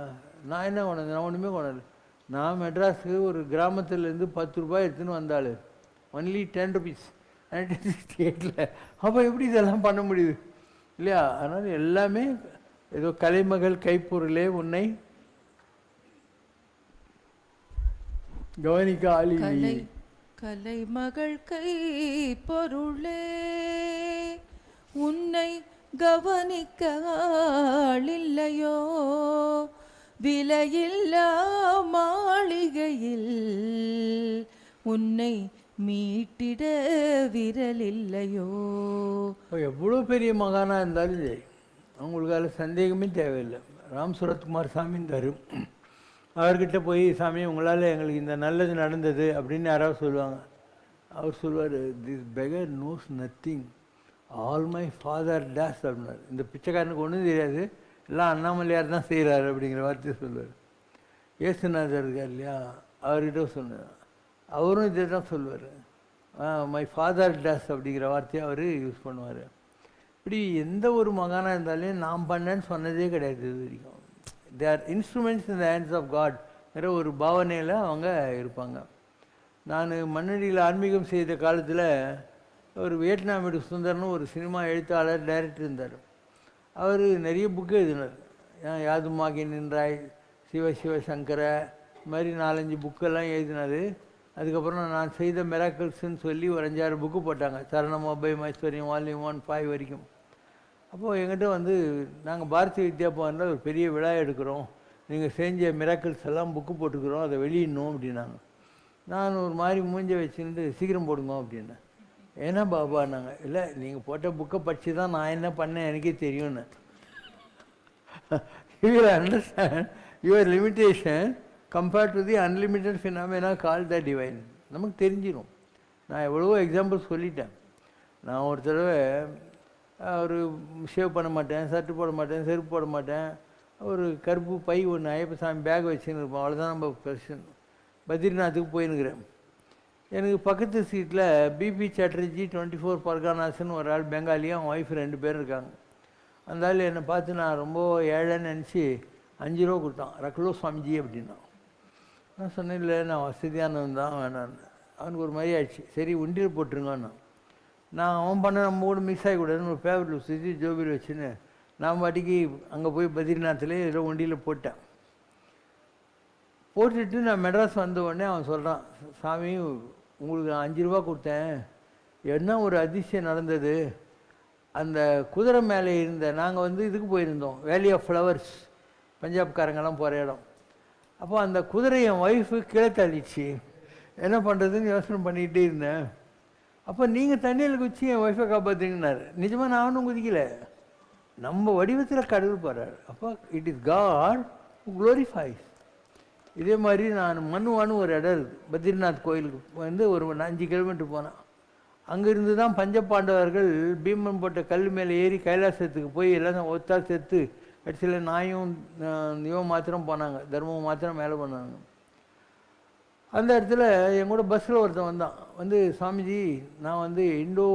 S3: நான் என்ன கொண்டது? நான் ஒன்றுமே கொண்டது. நான் மெட்ராஸுக்கு ஒரு கிராமத்துலேருந்து 10 ரூபாய் எடுத்துன்னு வந்தாள், ஒன்லி 10 rupees 1968. அப்போ எப்படி இதெல்லாம் பண்ண முடியுது இல்லையா? அதனால் எல்லாமே ஏதோ கலைமகள் கைப்பொருளே உன்னை கவனிக்க ஆளி.
S4: கலைமகள் கை பொருளே உன்னை கவனிக்க ஆளில்லையோ, விலையில்லா மாளிகையில் உன்னை மீட்டிட விரலில்லையோ.
S3: எவ்வளோ பெரிய மகானாக இருந்தாலும் சரி, அவங்களுக்கு அதில் சந்தேகமே தேவையில்லை. ராம் சுரத்குமார் சாமின்னு தரும், அவர்கிட்ட போய் சாமி உங்களால் எங்களுக்கு இந்த நல்லது நடந்தது அப்படின்னு யாராவது சொல்லுவாங்க. அவர் சொல்லுவார், this beggar knows nothing, all my father days அப்படின்னார். இந்த பிச்சைக்காரனுக்கு ஒன்றும் தெரியாது, எல்லாம் அண்ணாமலையார் தான் செய்கிறாரு அப்படிங்கிற வார்த்தையை சொல்லுவார். ஏசுநாதர் இருக்கார் இல்லையா, அவர்கிட்ட சொன்னார், அவரும் இதை தான் சொல்லுவார், மை ஃபாதர் டேஸ் அப்படிங்கிற வார்த்தையை அவர் யூஸ் பண்ணுவார். இப்படி எந்த ஒரு மகானாக இருந்தாலும் நான் பண்ணேன்னு சொன்னதே கிடையாது இது வரைக்கும். They are instruments in the hands of காட்ங்கிற ஒரு பாவனையில் அவங்க இருப்பாங்க. நான் மண்ணடியில் ஆன்மீகம் செய்த காலத்தில் ஒரு வியட்நாமீடு சுந்தர்னு ஒரு சினிமா எழுத்தாளர் டைரக்டர் இருந்தார். அவர் நிறைய புக்கு எழுதினார். யாதுமாகி நின்றாய், சிவசிவசங்கர, இது மாதிரி 4-5 புக்கெல்லாம் எழுதினார். அதுக்கப்புறம் நான் செய்த மிராக்கிள்ஸ்ன்னு சொல்லி ஒரு 5-6 புக்கு போட்டாங்க, சரணம் அபயம் ஐஸ்வர்யம் வால்யூம் 1, 5 வரைக்கும். அப்போது எங்கிட்ட வந்து நாங்கள் பாரதிய வித்யா பவனில் ஒரு பெரிய விழா எடுக்கிறோம், நீங்கள் செஞ்ச மிராக்கிள்ஸ் எல்லாம் புக்கு போட்டுக்கிறோம், அதை வெளியிடணும் அப்படின்னாங்க. நான் ஒரு மாதிரி மூஞ்ச வச்சுக்கிட்டு சீக்கிரம் போடுங்க அப்படின்னேன். ஏன்னா பாபான்னாங்க, இல்லை நீங்கள் போட்ட புக்கை படித்து தான் நான் என்ன பண்ணேன் எனக்கே தெரியும்னு. You will understand your limitation compared to the unlimited phenomena call the divine. நமக்கு தெரிஞ்சிடும். நான் எவ்வளவோ எக்ஸாம்பிள் சொல்லிட்டேன். நான் ஒரு தடவை ஒரு ஷேவ் பண்ண மாட்டேன், சர்ட்டு போட மாட்டேன், செருப்பு போட மாட்டேன், ஒரு கருப்பு பை ஒன்று ஐயப்பசாமி பேக் வச்சுன்னு இருப்போம், அவ்வளோதான் நம்ம பிரச்சனை. பத்ரிநாத்துக்கு போயின்னுக்கிறேன். எனக்கு பக்கத்து சீட்டில் பிபி சாட்டர்ஜி 24 பர்கானாஸ்ன்னு ஒரு ஆள் பெங்காலியும் அவன் ஒய்ஃப் 2 பேர் இருக்காங்க. அந்த ஆள் என்னை பார்த்து நான் ரொம்ப ஏழைன்னு நினச்சி 5 ரூபா கொடுத்தான், ரக்லோ சுவாமிஜி அப்படின்னா. நான் சொன்னேன், இல்லை நான் வசதியானவன் தான், வேணான்னு. அவனுக்கு ஒரு மாதிரி ஆயிடுச்சு. சரி உண்டியில் போட்டுருங்கன்னு. நான் அவன் பண்ண நம்ம கூட மிக்ஸ் ஆகிக்கூடாதுன்னு ஒரு பேப்பரில் சுற்றி ஜோபியில் வச்சுன்னு நான் பாட்டிக்கு அங்கே போய் பத்ரிநாத்லேயே ஏதோ உண்டியில் போட்டேன். போட்டுட்டு நான் மெட்ராஸ் வந்த உடனே அவன் சொல்கிறான், சாமி உங்களுக்கு நான் 5 ரூபா கொடுத்தேன், என்ன ஒரு அதிசயம் நடந்தது. அந்த குதிரை மேலே இருந்த நாங்கள் வந்து இதுக்கு போயிருந்தோம், வேலி ஆஃப் ஃப்ளவர்ஸ், பஞ்சாப்காரங்கெல்லாம் போகிற இடம். அப்போ அந்த குதிரை என் ஒய்ஃபு கீழே தள்ளிச்சு. என்ன பண்ணுறதுன்னு யோசனை பண்ணிக்கிட்டே இருந்தேன். அப்போ நீங்கள் தண்ணியில் குச்சி என் ஒய்ஃபை காப்பாற்றுங்கன்னாரு. நிஜமாக நானும் குதிக்கலை, நம்ம வடிவத்தில் கடவுள் போகிறார். அப்போ it is God who glorifies. இதே மாதிரி நான் மண்ணுவான்னு ஒரு இடம் இருக்குது, பத்ரிநாத் கோயிலுக்கு வந்து ஒரு 5 கிலோமீட்டர் போனேன். அங்கேருந்து தான் பஞ்சபாண்டவர்கள் பீமன் போட்ட கல் மேலே ஏறி கைலாசத்துக்கு போய் எல்லாம் ஒத்தா சேர்த்து கடைசியில் நாயும் இவன் மாத்திரம் போனாங்க, தர்மம் மாத்திரம் மேலே பண்ணாங்க. அந்த இடத்துல என் கூட பஸ்ஸில் ஒருத்தன் வந்தான். வந்து சாமிஜி, நான் வந்து Indo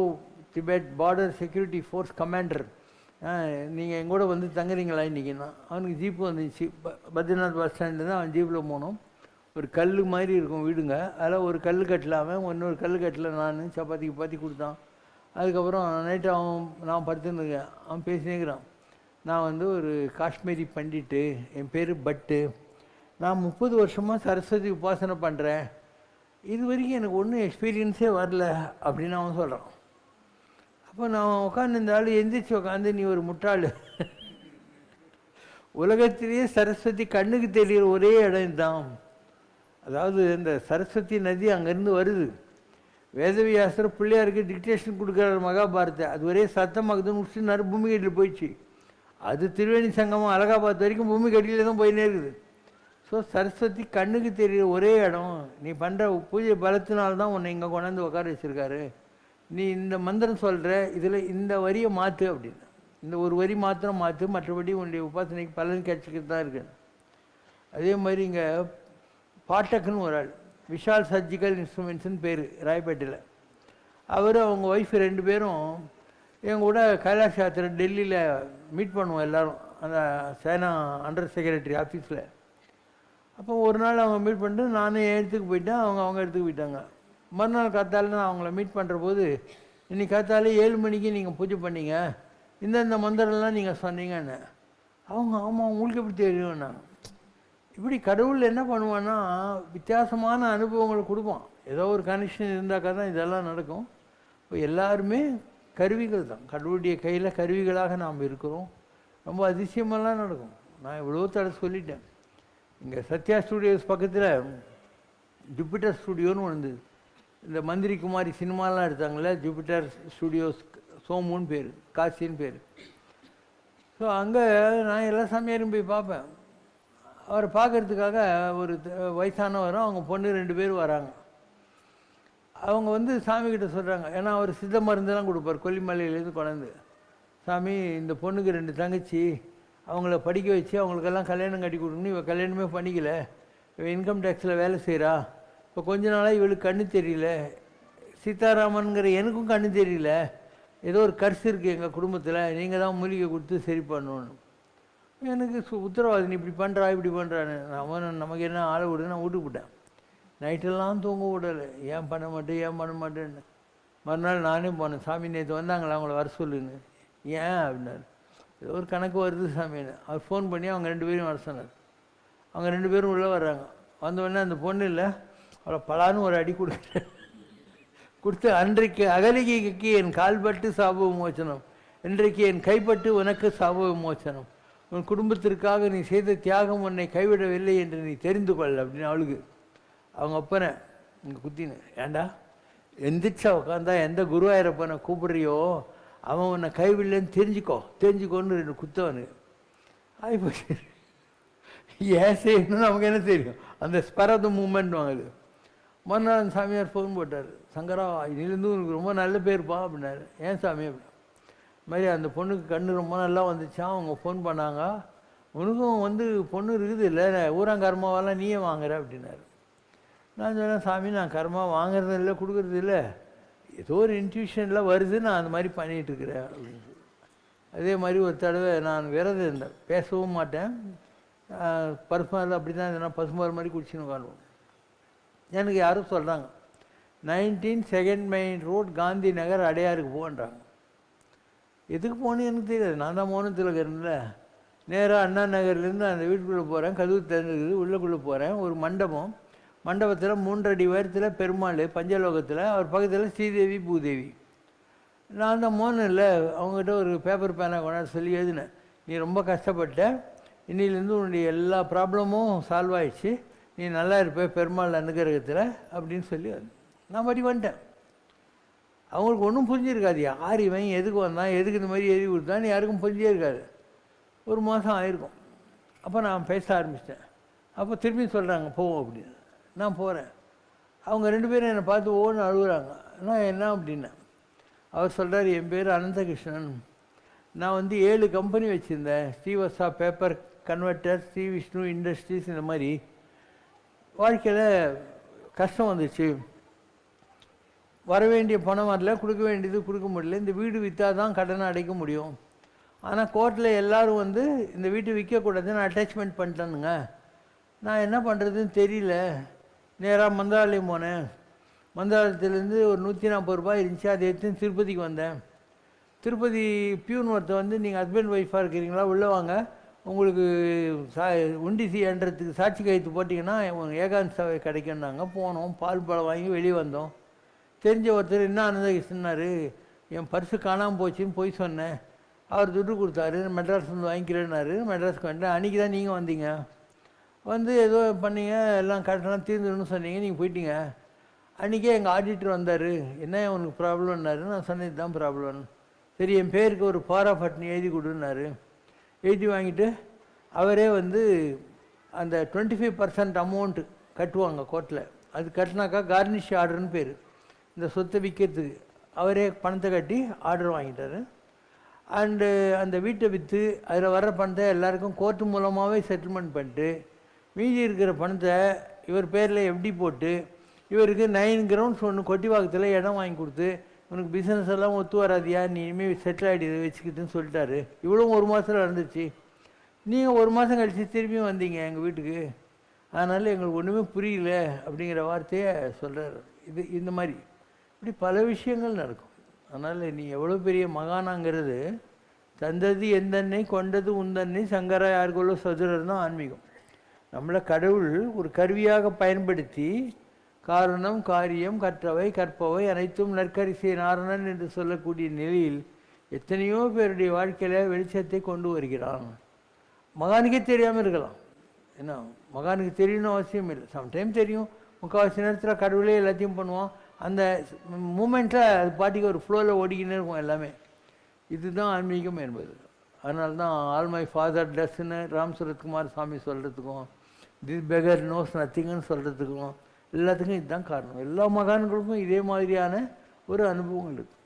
S3: Tibet border security force commander, நீங்கள் எங்கூட வந்து தங்குறீங்களா இன்றைக்கின்னா. அவனுக்கு ஜீப்பு வந்துச்சு. பத்ரிநாத் பஸ் ஸ்டாண்டு தான் அவன் ஜீப்பில் போனோம். ஒரு கல் மாதிரி இருக்கும் வீடுங்க, அதில் ஒரு கல் கட்டில் அவன், இன்னொரு கல் கட்டில் நான் சப்பாத்திக்கு பாத்தி கொடுத்தான். அதுக்கப்புறம் நைட்டு நான் படுத்துருக்கேன். அவன் பேசினேங்கிறான், நான் வந்து ஒரு காஷ்மீரி பண்டிட்டு, என் பேர் பட்டு, நான் 30 வருஷமாக சரஸ்வதி உபாசனை பண்ணுறேன், இது வரைக்கும் எனக்கு ஒன்றும் எக்ஸ்பீரியன்ஸே வரல அப்படின்னு அவன் சொல்கிறான். அப்போ நான் உட்காந்து இந்த ஆள் எந்திரிச்சு உட்காந்து, நீ ஒரு முட்டாள், உலகத்திலேயே சரஸ்வதி கண்ணுக்கு தெரிகிற ஒரே இடம் தான். அதாவது இந்த சரஸ்வதி நதி அங்கேருந்து வருது. வேதவியாசர் பிள்ளையாருக்கு டிக்டேஷன் கொடுக்குற மகாபாரத்தை, அது ஒரே சத்தமாகுதுன்னு முடிச்சுனாரு, பூமி கட்டியில் போயிடுச்சு. அது திருவேணி சங்கமம் அலகாபாத் வரைக்கும் பூமி கட்டியில் தான் போயினே இருக்குது. ஸோ சரஸ்வதி கண்ணுக்கு தெரிகிற ஒரே இடம், நீ பண்ணுற பூஜை பலத்தினால்தான் உன்னை இங்கே கொண்டாந்து உட்கார வச்சுருக்காரு. நீ இந்த மந்திரம் சொல்கிற, இதில் இந்த வரியை மாற்று அப்படின்னு, இந்த ஒரு வரி மாத்திரம் மாற்று, மற்றபடி உன்னுடைய உபாசனைக்கு பலன் கிடைச்சிக்கிட்டு தான் இருக்கு. அதே மாதிரி இங்கே பாட்டக்குன்னு ஒரு ஆள், விஷால் சர்ஜிக்கல் இன்ஸ்ட்ருமெண்ட்ஸ்னு பேர், ராயப்பேட்டையில். அவர் அவங்க ஒய்ஃப் 2 பேரும் எங்கள் கூட கைலாஷ் யாத்திரை டெல்லியில் மீட் பண்ணுவோம் எல்லோரும், அந்த சேனா அண்டர் செக்ரட்டரி ஆஃபீஸில். அப்போ ஒரு நாள் அவங்க மீட் பண்ணிட்டு நானும் என் இடத்துக்கு போயிட்டேன், அவங்க இடத்துக்கு போயிட்டாங்க. மறுநாள் காத்தால நான் அவங்கள மீட் பண்ணுற போது, இன்றைக்கி காத்தாலே 7 மணிக்கு நீங்கள் பூஜை பண்ணீங்க, இந்த மந்திரம்லாம் நீங்கள் சொன்னீங்கன்னு. அவங்க ஆமாம், உங்களுக்கு எப்படி தெரியும்னா. இப்படி கடவுள் என்ன பண்ணுவான்னா, வித்தியாசமான அனுபவங்களை கொடுப்பான். ஏதோ ஒரு கனெக்ஷன் இருந்தாக்கா தான் இதெல்லாம் நடக்கும். இப்போ எல்லாருமே கருவிகள் தான், கடவுளுடைய கையில் கருவிகளாக நாம் இருக்கிறோம். ரொம்ப அதிசயமெல்லாம் நடக்கும். நான் எவ்வளோ தடவை சொல்லிட்டேன். இங்கே சத்யா ஸ்டூடியோஸ் பக்கத்தில் ஜூபிட்டர் ஸ்டூடியோன்னு ஒன்று, இந்த மந்திரி குமாரி சினிமாலாம் எடுத்தாங்களே, ஜூபிட்டர் ஸ்டூடியோஸ், சோமுன்னு பேர், காசின்னு பேர். ஸோ அங்கே நான் எல்லா சாமியாரும் போய் பார்ப்பேன். அவரை பார்க்குறதுக்காக ஒரு வயசானவரும் அவங்க பொண்ணு 2 பேர் வராங்க. அவங்க வந்து சாமிக்கிட்ட சொல்கிறாங்க, ஏன்னா அவர் சித்த மருந்தெல்லாம் கொடுப்பார் கொல்லிமலையிலேருந்து கொண்டாந்து. சாமி, இந்த பொண்ணுக்கு 2 தங்கச்சி, அவங்கள படிக்க வச்சு அவங்களுக்கெல்லாம் கல்யாணம் கட்டி கொடுக்கணும், இவள் கல்யாணமே பண்ணிக்கல, இவள் இன்கம் டேக்ஸில் வேலை செய்கிறா, இப்போ கொஞ்ச நாளாக இவளுக்கு கண்ணு தெரியல, சீதாராமனுங்கிற எனக்கும் கண்ணு தெரியல, ஏதோ ஒரு கர்ஸ் இருக்குது எங்கள் குடும்பத்தில், நீங்கள் தான் மூலிகை கொடுத்து சரி பண்ணணும். எனக்கு உத்தரவாதி, நீ இப்படி பண்ணுறா இப்படி பண்ணுறான்னு. அவன் நமக்கு என்ன ஆளை விடு, நான் வீட்டுக்கு விட்டேன். நைட்டெல்லாம் தூங்க விடலை, ஏன் பண்ண மாட்டேன்னு. மறுநாள் நானே போனேன், சாமி நேற்று வந்தாங்களா அவங்கள வர சொல்லுன்னு. ஏன் அப்படின்னாரு. ஏதோ ஒரு கணக்கு வருது சாமின்னு. அவர் ஃபோன் பண்ணி அவங்க 2 பேரும் வர சொன்னார். அவங்க 2 பேரும் உள்ளே வர்றாங்க. வந்தவுடனே அந்த பொண்ணு இல்லை, அவளை பலான்னு ஒரு அடி கொடுத்து, அன்றைக்கு அகலிகைக்கு என் கால்பட்டு சாப விமோச்சனம், இன்றைக்கு என் கைப்பட்டு உனக்கு சாப விமோச்சனம், உன் குடும்பத்திற்காக நீ செய்த தியாகம் உன்னை கைவிடவில்லை என்று நீ தெரிந்து கொள் அப்படின்னு அவளுக்கு. அவங்க அப்பனை இங்கே குத்தின்னு, ஏண்டா எந்திரிச்சா உட்காந்தா எந்த குருவாயிரப்பனை கூப்பிட்றியோ அவன் உன்னை கைவிடலன்னு தெரிஞ்சுக்கோன்னு 2 குத்தவனுக்கு ஆகிப்போச்சு. ஏன் செய்யணும்னு நமக்கு என்ன தெரியும், அந்த ஸ்பரத மூமெண்ட் வாங்குது. மறுநாள் அந்த சாமியார் ஃபோன் போட்டார், சங்கரா இதுலேருந்து உனக்கு ரொம்ப நல்ல பேர்ப்பா அப்படின்னாரு. ஏன் சாமி அப்படி? இது மாதிரி அந்த பொண்ணுக்கு கண்ணு ரொம்ப நல்லா வந்துச்சான், அவங்க ஃபோன் பண்ணாங்க, உனக்கும் வந்து பொண்ணு இருக்குது இல்லை, ஊராங்கர்மாவெல்லாம் நீயே வாங்குற அப்படின்னாரு. நான் சொன்னேன், சாமி நான் கர்மா வாங்குறது இல்லை கொடுக்குறது இல்லை, ஏதோ ஒரு இன்ட்யூஷனில் வருது, நான் அந்த மாதிரி பண்ணிகிட்ருக்கிறேன் அப்படின்னு. அதே மாதிரி ஒரு தடவை நான் விரதம் இருந்தேன், பேசவும் மாட்டேன், பசுமாரில் அப்படி தான் இருந்தேன், பசுமார் மாதிரி குடிச்சின்னு உட்காருவோம். எனக்கு யாரும் சொல்கிறாங்க 19 second main road Gandhi Nagar அடையாருக்கு போன்றாங்க. எதுக்கு போகணுன்னு எனக்கு தெரியாது, நான் தான் மோனத்தில் இருக்கிறேன்ல. நேராக அண்ணா நகர்லேருந்து அந்த வீட்டுக்குள்ளே போகிறேன், கதவு திறந்துருக்குது, உள்ளுக்குள்ளே போகிறேன். ஒரு மண்டபத்தில் 3 அடி உயரத்தில் பெருமாள் பஞ்சலோகத்தில், அவர் பக்கத்தில் ஸ்ரீதேவி பூதேவி. நான் தான் மோனில் அவங்ககிட்ட ஒரு பேப்பர் பேனை கொண்டாந்து சொல்லி எழுதினேன், நீ ரொம்ப கஷ்டப்பட்ட, இன்னிலேருந்து உன்னுடைய எல்லா ப்ராப்ளமும் சால்வ் ஆகிடுச்சு, நீ நல்லா இருப்ப பெருமாள் அனுகிரகத்தில் அப்படின்னு சொல்லி நான் படி வந்துட்டேன். அவங்களுக்கு ஒன்றும் புரிஞ்சிருக்காது, யார் இவன், எதுக்கு வந்தான், எதுக்கு இந்த மாதிரி எழுதி கொடுத்தான்னு யாருக்கும் புரிஞ்சே இருக்காது. 1 மாதம் ஆயிருக்கும். அப்போ நான் பேச ஆரம்பிச்சிட்டேன். அப்போ திரும்பி சொல்கிறாங்க போவோம் அப்படின்னு. நான் போகிறேன். அவங்க 2 பேரும் என்னை பார்த்து ஓன்னு அழுகுறாங்க. நான் என்ன அப்படின்னேன். அவர் சொல்கிறார், என் பேர் அனந்தகிருஷ்ணன், நான் வந்து 7 கம்பெனி வச்சுருந்தேன். Srivatsa paper converter, Sri Vishnu industries, இந்த மாதிரி. வாழ்க்கையில் கஷ்டம் வந்துச்சு. வர வேண்டிய பணம் வரல, கொடுக்க வேண்டியது கொடுக்க முடியல. இந்த வீடு விற்றா தான் கடனை அடைக்க முடியும். ஆனால் கோர்ட்டில் எல்லோரும் வந்து இந்த வீட்டை விற்கக்கூடாதுன்னு அட்டாச்மெண்ட் பண்ணிட்டானுங்க. நான் என்ன பண்ணுறதுன்னு தெரியல. நேராக மந்திராலயம் போனேன். மந்திராலயத்துலேருந்து ஒரு 140 ரூபாய் இருந்துச்சு. அதை எடுத்து திருப்பதிக்கு வந்தேன். திருப்பதி பியூன் ஒருத்தர் வந்து, நீங்கள் ஹஸ்பண்ட் ஒய்ஃபாக இருக்கிறீங்களா, உள்ளே வாங்க, உங்களுக்கு உண்டி என்றதுக்கு சாட்சி கையெழுத்து போட்டிங்கன்னா ஏகாந்த சபை கிடைக்குன்னாங்க. போனோம், பால் பழம் வாங்கி வெளியே வந்தோம். தெரிஞ்ச ஒருத்தர் என்ன ஆனந்தகிருஷ்ணனார், என் பர்ஸு காணாமல் போச்சுன்னு போய் சொன்னேன். அவர் துட்டு கொடுத்தாரு, மெட்ராஸ் வந்து வாங்கிக்கிறேன்னாரு. மெட்ராஸ்க்கு வந்துட்டேன். அன்றைக்கி தான் நீங்கள் வந்தீங்க. வந்து ஏதோ பண்ணீங்க, எல்லாம் கரெக்டாக தீர்ந்துன்னு சொன்னீங்க, நீங்கள் போயிட்டீங்க. அன்றைக்கே எங்கள் ஆடிட்டர் வந்தார். என்ன உனக்கு ப்ராப்ளம்னாரு. நான் சொன்னது தான் ப்ராப்ளம். சரி, என் பேருக்கு ஒரு பாரா பட்னி எழுதி கொடுன்னாரு. எழுதி வாங்கிட்டு அவரே வந்து அந்த 25% அமௌண்ட்டு கட்டுவாங்க கோர்ட்டில். அது கட்டினாக்கா கார்னிஷ் ஆர்டர்னு பேர். இந்த சொத்தை விற்கிறதுக்கு அவரே பணத்தை கட்டி ஆர்டர் வாங்கிட்டார். அண்டு அந்த வீட்டை விற்று அதில் வர்ற பணத்தை எல்லாருக்கும் கோர்ட்டு மூலமாகவே செட்டில்மெண்ட் பண்ணிட்டு, மீதி இருக்கிற பணத்தை இவர் பேரில் எஃப்டி போட்டு, இவருக்கு 9 கிரவுண்ட்ஸ் ஒன்று கொட்டிவாக்கத்தில் இடம் வாங்கி கொடுத்து, உனக்கு பிஸ்னஸ் எல்லாம் ஒத்து வராதியா, நீ இனிமேல் செட்டில் ஆகிடு வச்சுக்கிட்டுன்னு சொல்லிட்டாரு. இவ்வளோ 1 மாதத்தில் நடந்துச்சு. நீங்கள் 1 மாதம் கழித்து திரும்பியும் வந்தீங்க எங்கள் வீட்டுக்கு. அதனால் எங்களுக்கு ஒன்றுமே புரியல அப்படிங்கிற வார்த்தையை சொல்கிறார். இந்த மாதிரி இப்படி பல விஷயங்கள் நடக்கும். அதனால் நீ எவ்வளோ பெரிய மகானாங்கிறது, தந்தது எந்தன்னை கொண்டது உந்தன்னை சங்கரா யாருக்குள்ள சதுரர் தான் ஆன்மீகம். நம்மளை கடவுள் ஒரு கருவியாக பயன்படுத்தி காரணம் காரியம் கற்றவை கற்பவை அனைத்தும் நற்கரிசை நாரணன் என்று சொல்லக்கூடிய நிலையில் எத்தனையோ பேருடைய வாழ்க்கையில் வெளிச்சத்தை கொண்டு வருகிறான். மகானுக்கே தெரியாமல் இருக்கலாம். என்ன, மகானுக்கு தெரியணும் அவசியம் இல்லை. சம்டைம் தெரியும். முக்கால்வாசி நேரத்தில் கடவுளே எல்லாத்தையும் பண்ணுவான். அந்த மூமெண்ட்டில் அது பாட்டிக்கு ஒரு ஃப்ளோவில் ஓடிக்கினே இருக்கும் எல்லாமே. இதுதான் ஆன்மீகம் என்பது. அதனால தான் ஆல் மை ஃபாதர் டஸ்ன்னு ராம் சரத்குமார் சாமி சொல்கிறதுக்கும், திஸ் பெகர் நோஸ் நத்திங்னு சொல்கிறதுக்கும் எல்லாத்துக்கும் இதுதான் காரணம். எல்லா மகான்களுக்கும் இதே மாதிரியான ஒரு அனுபவங்கள் இருக்குது.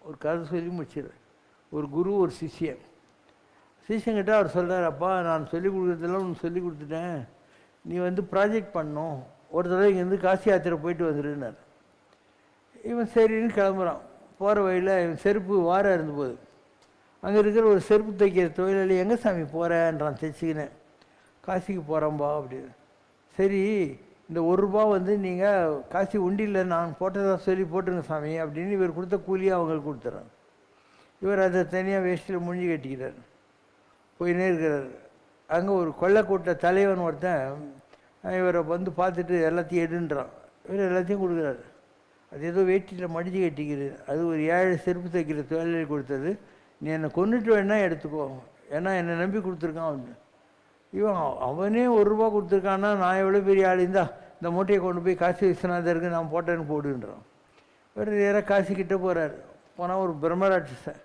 S3: ஒரு கதை சொல்லி முடிச்சிடுறேன். ஒரு குரு ஒரு சிஷ்யன். சிஷ்யன்கிட்ட அவர் சொல்கிறார், அப்பா நான் சொல்லிக் கொடுக்குறதெல்லாம் உனக்கு சொல்லி கொடுத்துட்டேன், நீ வந்து ப்ராஜெக்ட் பண்ணணும், ஒரு தடவை இங்கேருந்து காசி யாத்திரை போயிட்டு வந்துடுனார். இவன் சரின்னு கிளம்புறான். போகிற வழியில் இவன் செருப்பு வாரம் இருந்து போகுது. அங்கே இருக்கிற ஒரு செருப்பு தைக்கிற தொழிலாளி, எங்கே சாமி போகிறேன்றான். தைச்சிக்கினேன். காசிக்கு போகிறோம்பா அப்படின்னு. சரி, இந்த 1 ரூபா வந்து நீங்கள் காசி உண்டியில் நான் போட்டதாக சொல்லி போட்டுருங்க சாமி அப்படின்னு இவர் கொடுத்த கூலியை அவங்களுக்கு கொடுத்துட்றான். இவர் அதை தனியாக வேஷ்டியில் முடிஞ்சு கட்டிக்கிறார். போயினே இருக்கிறார். அங்கே ஒரு கொள்ளைக்கூட்ட தலைவன் ஒருத்தன் இவரை வந்து பார்த்துட்டு எல்லாத்தையும் எடுன்றான். இவர் எல்லாத்தையும் கொடுக்குறாரு. அது ஏதோ வேட்டியில் மடிச்சு கட்டிக்கிறது. அது ஒரு 7 செருப்பு தைக்கிற தொழிலாளி கொடுத்தது. நீ என்னை கொண்டுட்டு வேணா எடுத்துக்கோ, ஏன்னா என்னை நம்பி கொடுத்துருக்கான் அவனு. இவன் அவனே 1 ரூபா கொடுத்துருக்கான்னா நான் எவ்வளோ பெரிய ஆள் இருந்தா இந்த மூட்டையை கொண்டு போய் காசி விஸ்வநாதருக்கு நான் போட்டேன்னு போடுன்றான். இவர் நேராக காசிக்கிட்ட போகிறார். போனால் ஒரு பிரம்மராட்சசன்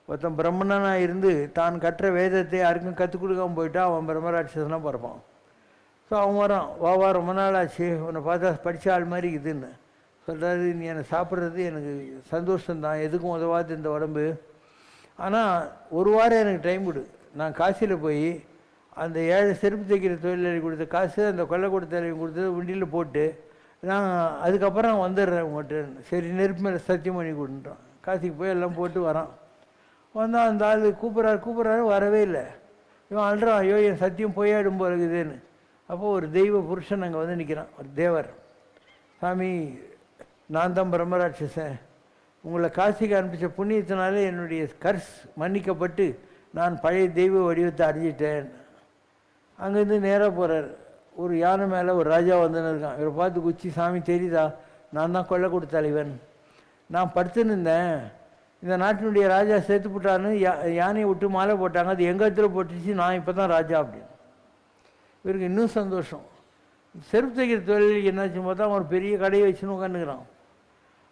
S3: ஒருத்தன் பிரம்மணனாக இருந்து தான் கற்ற வேதத்தை யாருக்கும் கற்றுக் கொடுக்காமல் போயிட்டா அவன் பிரம்மராட்சசனாக பிறப்பான். ஸோ அவன் வரான். வா ரொம்ப நாள் ஆச்சு, உன்னை பார்த்தா படித்த ஆள் மாதிரி இதுன்னு சொல்கிறாரு. நீ என்னை சாப்பிட்றது எனக்கு சந்தோஷம்தான், எதுக்கும் உதவாது இந்த உடம்பு. ஆனால் 1 வாரம் எனக்கு டைம் கொடு. நான் காசியில் போய் அந்த 7 செருப்பு தைக்கிற தொழிலாளி கொடுத்த காசு அந்த கொள்ளைக்கூட தலைவி கொடுத்தது உண்டியில் போட்டு நான் அதுக்கப்புறம் நான் வந்துடுறேன் உங்கள்கிட்ட. சரி, நெருப்பு மேலே சத்தியம் பண்ணி கொடுன்றான். காசிக்கு போய் எல்லாம் போட்டு வரான். வந்தால் அந்த ஆள் கூப்பிட்றாரு வரவே இல்லை. இவன் அழுறான், ஐயோ என் சத்தியம் போயாடும் போகிறதுன்னு. அப்போது ஒரு தெய்வ புருஷன் அங்கே வந்து நிற்கிறான், ஒரு தேவர். சாமி, நான் தான் பிரம்மராட்சசன், உங்களை காசிக்கு அனுப்பிச்ச புண்ணியத்தினாலே என்னுடைய கர்ஸ் மன்னிக்கப்பட்டு நான் பழைய தெய்வ வடிவத்தை அடைஞ்சிட்டேன். அங்கேருந்து நேராக போகிறார். ஒரு யானை மேலே ஒரு ராஜா வந்துன்னு இருக்கான். இவரை பார்த்து குச்சி, சாமி தெரியுதா, நான் தான் கொள்ளைக்கூட தலைவன், நான் படுத்துன்னு இருந்தேன், இந்த நாட்டினுடைய ராஜா சேர்த்து போட்டான்னு யானையை விட்டு மாலை போட்டாங்க, அது எங்கள் இடத்துல போட்டுச்சு, நான் இப்போ தான் ராஜா அப்படின்னு. இவருக்கு இன்னும் சந்தோஷம். செருப்பு தைக்கிற தொழிலுக்கு என்னாச்சு பார்த்தா ஒரு பெரிய கடையை வச்சுன்னு உட்காந்துக்கிறான்.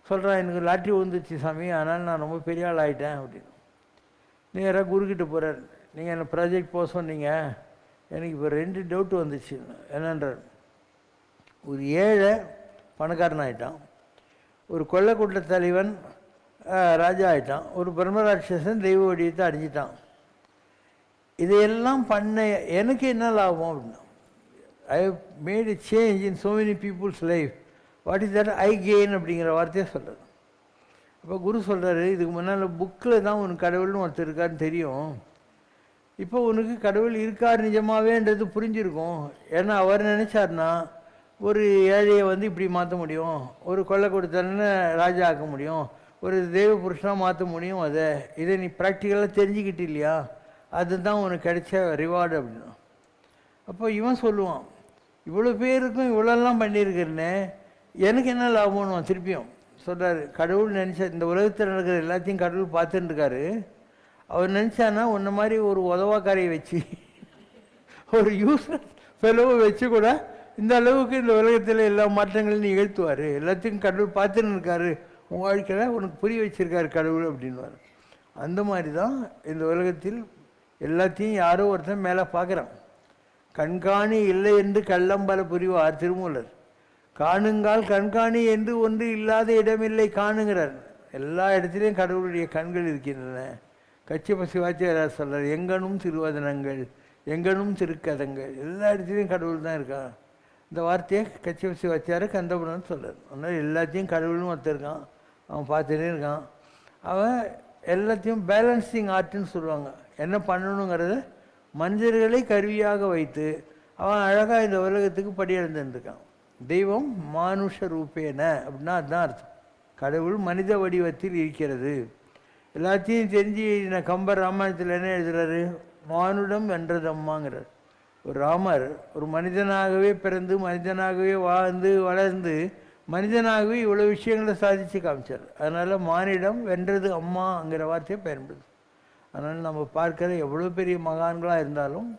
S3: சொல்கிறான், எனக்கு லாட்ரி வந்துச்சு சாமி, அதனால் நான் ரொம்ப பெரிய ஆள் ஆகிட்டேன் அப்படின்னு. நேராக குருக்கிட்ட போகிறார். நீங்கள் என்ன ப்ராஜெக்ட் போக சொன்னீங்க, எனக்கு இப்போ 2 டவுட் வந்துச்சு. என்னன்றார், ஒரு ஏழை பணக்காரன் ஆகிட்டான், ஒரு கொள்ளைக்கூட்ட தலைவன் ராஜா ஆகிட்டான். ஒரு பிரம்மராட்சசன் தெய்வ வடிவத்தை அடைஞ்சிட்டான். இதையெல்லாம் பண்ண எனக்கு என்ன லாபம் அப்படின்னா, I made a change in so many people's life, what is that I gain அப்படிங்கிற வார்த்தையை சொல்கிறார். அப்போ குரு சொல்கிறாரு, இதுக்கு முன்னால் புக்கில் தான் உனக்கு கடவுள்னு ஒருத்தர் இருக்காருன்னு தெரியும், இப்போ உனக்கு கடவுள் இருக்கார் நிஜமாவேன்றது புரிஞ்சிருக்கும். ஏன்னா அவர் நினச்சார்னா ஒரு ஏழையை இப்படி மாற்ற முடியும், ஒரு கொள்ளை கொடுத்தன்னு ராஜா ஆக்க முடியும், ஒரு தெய்வ புருஷனாக மாற்ற முடியும். இதை நீ ப்ராக்டிக்கலாக தெரிஞ்சுக்கிட்டு இல்லையா, அதுதான் உனக்கு கிடைச்ச ரிவார்டு அப்படின்னா. அப்போ இவன் சொல்லுவான், இவ்வளோ பேருக்கும் இவ்வளோலாம் பண்ணியிருக்கிறேன்னு எனக்கு என்ன லாபம்னு திருப்பியும் சொல்கிறாரு. கடவுள் நினச்சா இந்த உலகத்தில் நடக்கிற எல்லாத்தையும் கடவுள் பார்த்துட்டு இருக்காரு. அவர் நினச்சானா உன்ன மாதிரி ஒரு உதவாக்காரையை வச்சு ஒரு யூஸ்லெஸ் ஃபெலோவை வச்சு கூட இந்த அளவுக்கு இந்த உலகத்தில் எல்லா மாற்றங்களையும் நிகழ்த்துவார். எல்லாத்தையும் கடவுள் பார்த்துன்னு இருக்காரு, உன் வாழ்க்கையில் உனக்கு புரிய வச்சிருக்காரு கடவுள் அப்படின்வார். அந்த மாதிரி தான் இந்த உலகத்தில் எல்லாத்தையும் யாரோ ஒருத்தன் மேலே பார்க்குறான். கண்காணி இல்லை என்று கள்ளம்பல புரிவார் திருமூலர். காணுங்கால் கண்காணி என்று ஒன்று இல்லாத இடமில்லை காணுங்கிறார். எல்லா இடத்துலையும் கடவுளுடைய கண்கள் இருக்கின்றன. கச்சியப்ப சிவாச்சாரியார் சொல்கிறார், எங்கனும் திருவதனங்கள் எங்கனும் திருக்கதங்கள், எல்லா இடத்துலையும் கடவுள் தான் இருக்கான். இந்த வார்த்தையை கச்சியப்ப சிவாச்சாரியார் கந்தபுரம்னு சொல்கிறார். அதனால் எல்லாத்தையும் கடவுள்னு ஒருத்தர் இருக்கான், அவன் பார்த்துட்டே இருக்கான். அவன் எல்லாத்தையும் பேலன்சிங் ஆர்ட்டுன்னு சொல்லுவாங்க. என்ன பண்ணணுங்கிறத மனிதர்களை கருவியாக வைத்து அவன் அழகாக இந்த உலகத்துக்கு படியெழுந்துருக்கான். தெய்வம் மானுஷ ரூபேன அப்படின்னா அதுதான் அர்த்தம். கடவுள் மனித வடிவத்தில் இருக்கிறது. எல்லாத்தையும் தெரிஞ்சு நான் கம்பர் ராமாயணத்தில் என்ன எழுதுறாரு, மானுடம் வென்றதம்மாங்கிறார். ஒரு ராமர் ஒரு மனிதனாகவே பிறந்து மனிதனாகவே வாழ்ந்து வளர்ந்து மனிதனாகவே இவ்வளோ விஷயங்களை சாதித்து காமிச்சார். அதனால் மானிடம் வென்றது அம்மாங்கிற வார்த்தையை பயன்படுது. அதனால் நம்ம பார்க்குற எவ்வளோ பெரிய மகான்களாக இருந்தாலும்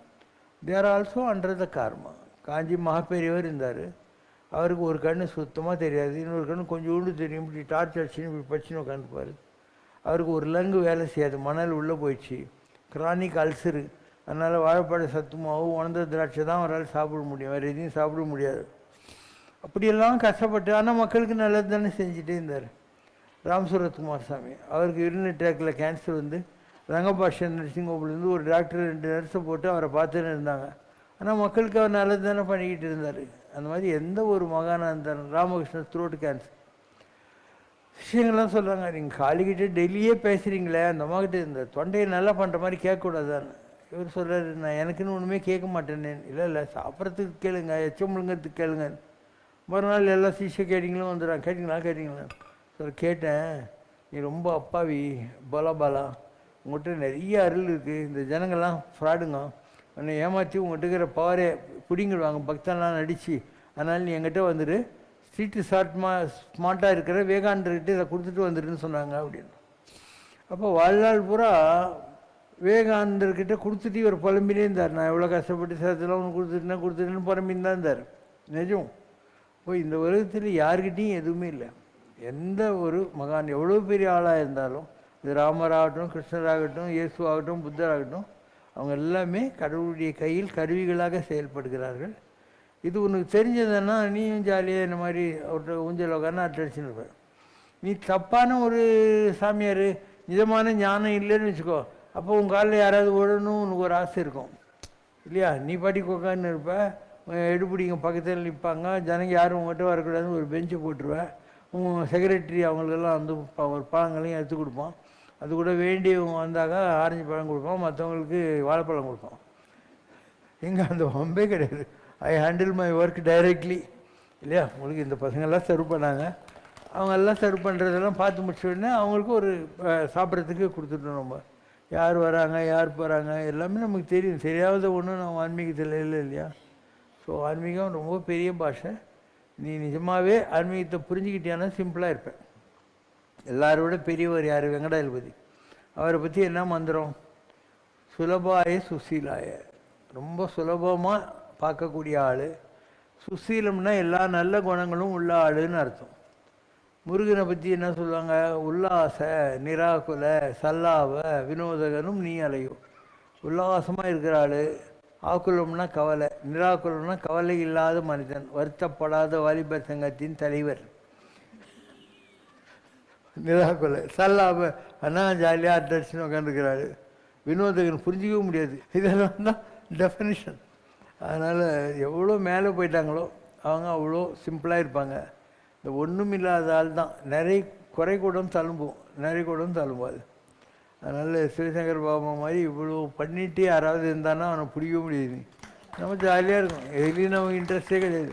S3: தேர் ஆல்சோ அண்டர் த கார்மா. காஞ்சி மகாபெரியவர் இருந்தார், அவருக்கு ஒரு கண்ணு சுத்தமாக தெரியாது, இன்னொரு கண்ணு கொஞ்சோண்டு தெரியும், இப்படி டார்ச் அடிச்சுன்னு இப்படி பச்சுன்னு உட்காந்துப்பார். அவருக்கு ஒரு லங்கு வேலை செய்யாது, மணல் உள்ளே போயிடுச்சு, கிரானிக் அல்சரு. அதனால் வாழைப்பழ சத்து மாவு உணர்ந்த திராட்சை தான் அவரால் சாப்பிட முடியும், வேறு எதையும் சாப்பிட முடியாது. அப்படியெல்லாம் கஷ்டப்பட்டு ஆனால் மக்களுக்கு நல்லது தானே செஞ்சுட்டே இருந்தார். ராம்சுரத்குமார் சாமி, அவருக்கு யூரினரி ட்ராக்கில் கேன்சர் ரங்கபாஷன் நர்சிங் ஹோம்லேருந்து ஒரு டாக்டர் 2 நர்ஸை போட்டு அவரை பார்த்துன்னு இருந்தாங்க. ஆனால் மக்களுக்கு அவர் நல்லது தானே பண்ணிக்கிட்டு இருந்தார். அந்த மாதிரி எந்த ஒரு மகானாக இருந்தாலும், ராமகிருஷ்ணன் த்ரோட் கேன்சர் விஷயங்கள்லாம் சொல்கிறாங்க, நீங்கள் காலிக்கிட்டே டெய்லியே பேசுகிறீங்களே, அந்த அம்மாக்கிட்ட இந்த தொண்டையை நல்லா பண்ணுற மாதிரி கேட்கக்கூடாதான்னு. இவர் சொல்கிறாரு, நான் எனக்குன்னு ஒன்றுமே கேட்க மாட்டேன்னு. இல்லை சாப்பிட்றதுக்கு கேளுங்க, எச்சம் முழுங்கிறதுக்கு கேளுங்க. மறுநாள் எல்லா சிஷ கேட்டிங்களும் வந்துடுறாங்க, கேட்டிங்களா கேட்டேன், நீ ரொம்ப அப்பாவி பாலா, உங்கள்கிட்ட நிறைய அருள் இருக்குது, இந்த ஜனங்கள்லாம் ஃப்ராடுங்க, உன்னை ஏமாற்றி உங்கள்கிட்ட இருக்கிற பவரை பிடிங்கிடுவாங்க பக்தன்லாம் நடித்து, அதனால் நீ என்கிட்ட வந்துடு, ஸ்ட்ரீட்டு ஸ்மார்ட்டாக இருக்கிற விவேகானந்தர்கிட்ட இதை கொடுத்துட்டு வந்துடுன்னு சொன்னாங்க அப்படின்னு. அப்போ வாழ்நாள் பூரா விவேகானந்தர்கிட்ட கொடுத்துட்டு இவர் புலம்பினே இருந்தார். நான் எவ்வளோ கஷ்டப்பட்டு சேர்த்துலாம் ஒன்று கொடுத்துட்டேன்னு புலம்பின்னு தான் இருந்தார். நிஜம். இப்போ இந்த உலகத்தில் யார்கிட்டையும் எதுவுமே இல்லை. எந்த ஒரு மகான் எவ்வளோ பெரிய ஆளாக இருந்தாலும், இது ராமராகட்டும், கிருஷ்ணராகட்டும், இயேசுவாகட்டும், புத்தராகட்டும், அவங்க எல்லாமே கடவுளுடைய கையில் கருவிகளாக செயல்படுகிறார்கள். இது உனக்கு தெரிஞ்சதுன்னா நீயும் ஜாலியாக இந்த மாதிரி அவர்கிட்ட ஊஞ்சல் உட்காந்து அட்டடிச்சுன்னு இருப்பேன். நீ தப்பான ஒரு சாமியார், நிஜமான ஞானம் இல்லைன்னு வச்சுக்கோ, அப்போ உங்கள் காலில் யாராவது ஓடணும் உனக்கு ஒரு ஆசை இருக்கும் இல்லையா? நீ பாட்டிக்கு உட்காந்து இருப்ப, எடுப்பிடிங்க பக்கத்தில் நிற்பாங்க, ஜனங்க யாரும் உங்கள்கிட்ட வரக்கூடாதுன்னு ஒரு பெஞ்சை போட்டுருவேன். உங்கள் செக்ரட்டரி அவங்களுக்கெல்லாம் ஒரு பழங்களையும் எடுத்து கொடுப்பான். அது கூட வேண்டியவங்க வந்தாக்க ஆரஞ்சு பழம் கொடுப்போம், மற்றவங்களுக்கு வாழைப்பழம் கொடுப்போம். எங்கே அந்த வம்பே கிடையாது. ஐ ஹேண்டில் மை ஒர்க் டைரெக்ட்லி இல்லையா? உங்களுக்கு இந்த பசங்கள்லாம் சர்வ் பண்ணாங்க, அவங்கெல்லாம் சர்வ் பண்ணுறதெல்லாம் பார்த்து முடிச்ச உடனே அவங்களுக்கு ஒரு சாப்பிட்றதுக்கு கொடுத்துட்டோம். நம்ம யார் வராங்க யார் போகிறாங்க எல்லாமே நமக்கு தெரியும். தெரியாத ஒன்றும் நம்ம ஆன்மீகத்தில் இல்லை இல்லையா? ஸோ ஆன்மீகம் ரொம்ப பெரிய பாஷை. நீ நிஜமாகவே ஆன்மீகத்தை புரிஞ்சுக்கிட்டியானா சிம்பிளாக இருப்பேன். எல்லாரோட பெரியவர் யார்? வெங்கடாயலபதி. அவரை பற்றி என்ன மந்திரம்? சுலபாய சுசீலாய, ரொம்ப சுலபமாக பார்க்கக்கூடிய ஆள். சுசீலம்னா எல்லா நல்ல குணங்களும் உள்ள ஆளுன்னு அர்த்தம். முருகனை பற்றி என்ன சொல்லுவாங்க? உல்லாச நிராகுல சல்லாவ வினோதகனும் நீ அலையும். உல்லாசமாக இருக்கிற ஆள். ஆக்குலம்னா கவலை, நிராகுலம்னா கவலை இல்லாத மனிதன், வருத்தப்படாத வாலிபர் சங்கத்தின் தலைவர். நிராகொலை சல்லாப அண்ணா ஜாலியாக அட்ரஸ்ன்னு உட்காந்துக்கிறாரு. வினோதகன் புரிஞ்சிக்கவே முடியாது. இதெல்லாம் தான் டெஃபினிஷன். அதனால் எவ்வளோ மேலே போயிட்டாங்களோ அவங்க அவ்வளோ சிம்பிளாக இருப்பாங்க. இந்த ஒன்றும் இல்லாத ஆள் தான் நிறைய குறை கூடம் தழும்போம், நிறைய கூடம் தழும்பாது. அதனால் சிவசங்கர் பாபா மாதிரி இவ்வளோ பண்ணிட்டு யாராவது இருந்தான்னா அவனை பிடிக்க முடியாது. நம்ம ஜாலியாக இருக்கும். எதுலேயும் நமக்கு இன்ட்ரெஸ்டே கிடையாது.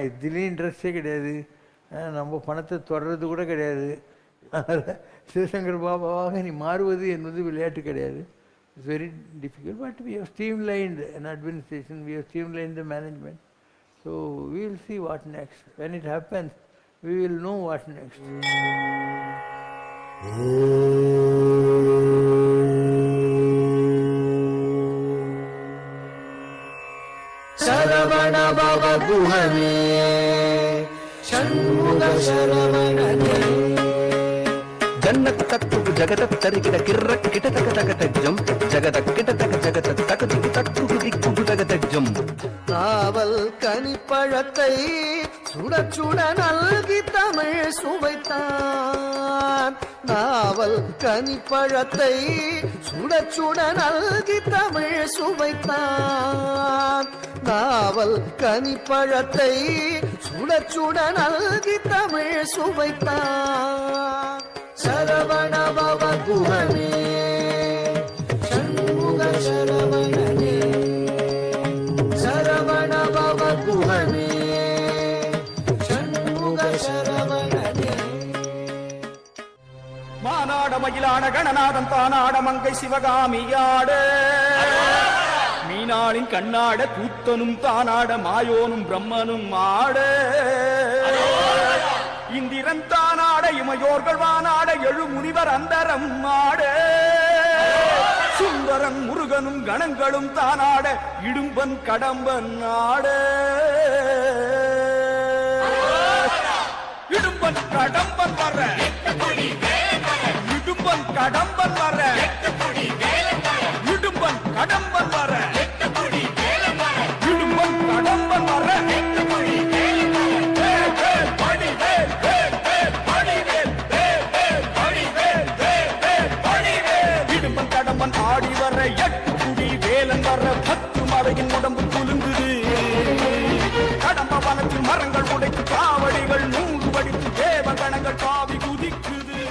S3: இதுலேயும் இன்ட்ரெஸ்டே கிடையாது. நம்ம பணத்தை தொடர்றது கூட கிடையாது. அதனால் சிவசங்கர் பாபாவாக நீ மாறுவது என்பது விளையாட்டு கிடையாது. It's very difficult, but we have streamlined an administration, we have streamlined the management. So we will see what next. When it happens, we will know what next.
S1: Saravana பவ குஹனே ஷண்முக சரவணனே
S5: ஜன்னத் தக்கு ஜகதத் தரிகிட கிர்ர கிட தக தக தஜ்ஜம் ஜகத கிட தக ஜகத தக திக்கு தக்கு திக்கு தக தஜ்ஜம்.
S1: நாவல் கனிப்பழத்தை சுட சுட நல்கி தமிழ் சுவைத்தான். நாவல் கனிப்பழத்தை சுட சுட நல்கி தமிழ் சுவைத்தான். நாவல் கனிப்பழத்தை சுட சுட நல்கி தமிழ் சுவைத்தான். சரவண பவ குஹனே ஷண்முக சரவணனே சரவண பவ குஹனே ஷண்முக சரவணனே.
S6: மானாட மயிலான கணநாதன் தானாட மங்கை சிவகாமியாட மீனாளின் கண்ணாட கூத்தனும் தானாட மாயோனும் பிரம்மனும் ஆட இந்திரன் தானாட இமையோர்கள் வானாட எழு முனிவர் அந்தரம் ஆட சுந்தரன் முருகனும் கணங்களும் தானாட இடும்பன் கடம்பன் ஆட இடும்பன் கடம்பன் வர இடும்பன் கடம்பன் வர இடும்பன் கடம்பன் வர இடும்பன் கடம்பன் வர இடும்பன் கடம்பன் ஆடி வர எட்டு குடி வேலன் வர பத்து மடையின் உடம்பு குலுங்குது. கடம்ப வனத்தில் மரங்கள் உடைத்து காவடிகள் நூறு வடித்து தேவகணங்கள் காவி குதிக்குது.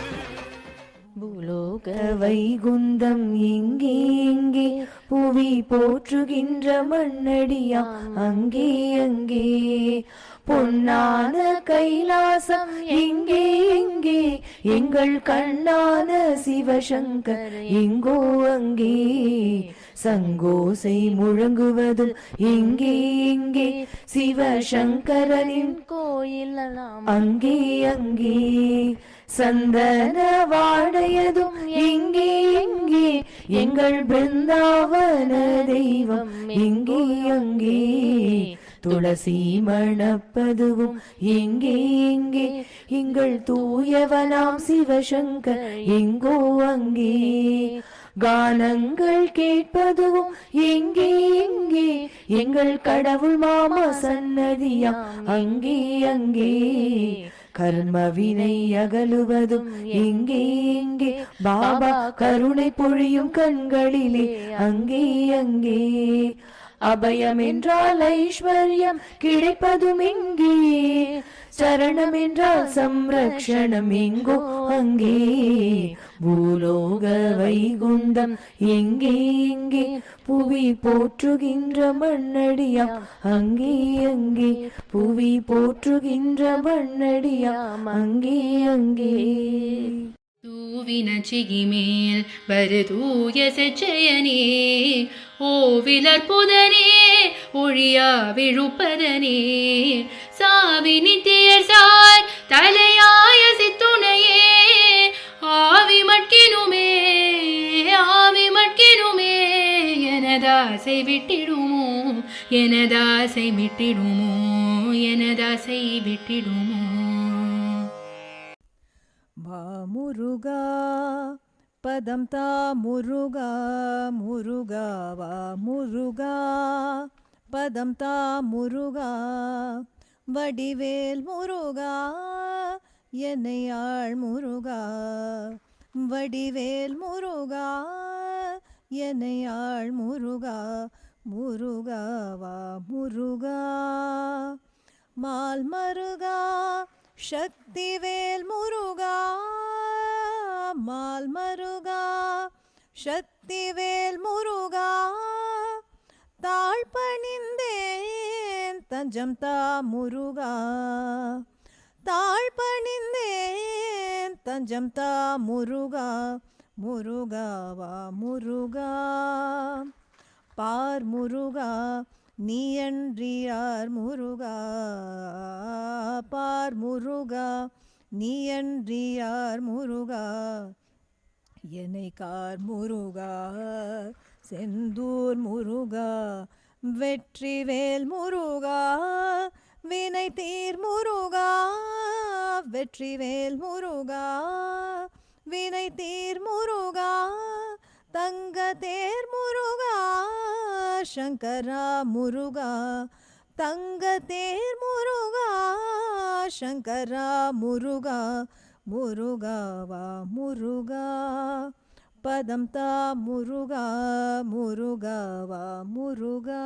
S2: பூலோக வைகுந்தம் எங்கே எங்கே புவி போற்றுகின்ற மண்ணடியா அங்கே அங்கே பொன்னான கைலாசம் எங்கே எங்கே எங்கள் கண்ணான சிவசங்கர் எங்கோ அங்கே சங்கோசை முழங்குவதும் எங்கே எங்கே சிவசங்கரனின் கோயில் அங்கே அங்கே சந்தன வாடையதும் எங்கே எங்கே எங்கள் பிருந்தாவன தெய்வம் எங்கே அங்கே துளசி மணப்பதுவும் எங்கே எங்கே எங்கள் தூயவனாம் சிவசங்கர் எங்கோ அங்கே கானங்கள் கேட்பதுவும் எங்கே எங்கே எங்கள் கடவுள் மாமா சன்னதியாம் அங்கே அங்கே கர்மவினை அகலுவதும் எங்கே எங்கே பாபா கருணை பொழியும் கண்களிலே அங்கே அங்கே அபயம் என்றால் ஐஸ்வர்யம் கிடைப்பதும் எங்கே சரணம் என்றால் சம்ரக்ஷணம் எங்கோ அங்கே பூலோக வைகுந்தம் எங்கே எங்கே புவி போற்றுகின்ற மண்ணடியாம் அங்கே அங்கே புவி போற்றுகின்ற மண்ணடியாம் அங்கே அங்கே
S7: தூவின சிகிமேல் வரு தூய செச்சயனே ஓவிலர் புதனே ஒழியா விழுப்பதனே சாவினி தேர்சார் தலையாய சித்துணையே ஆவி மட்கினுமே எனதாசை விட்டிடுமோ எனதாசை விட்டிடுமோ எனதாசை விட்டிடுமோ.
S4: வா முருகா பதம் தா முருகா முருகா வா முருகா பதம் தா முருகா வடிவேல் முருகா என்னை ஆள் முருகா வடிவேல் முருகா என்னை ஆள் முருகா முருகாவா முருகா மால் மருகா சக்திவேல் முருகா மால் மருகா சக்திவேல் முருகா தாழ் பணிந்தேன் தஞ்சம் தா முருகா தாழ் பணிந்தேன் தஞ்சம் தா முருகா முருகாவா முருகா பார் முருகா நீ அன்றி யார் முருகா பார் முருகா நீ அன்றி யார் முருகா என்னை கார் முருகா செந்தூர் முருகா வெற்றிவேல் முருகா வினை தீர் முருகா வெற்றிவேல் முருகா வினை தீர் முருகா தங்க தேர் முருகா சங்கரா முருகா தங்க தேர் முருகா சங்கரா முருகா முருகாவா முருகா பதம் தா முருகா முருகாவா முருகா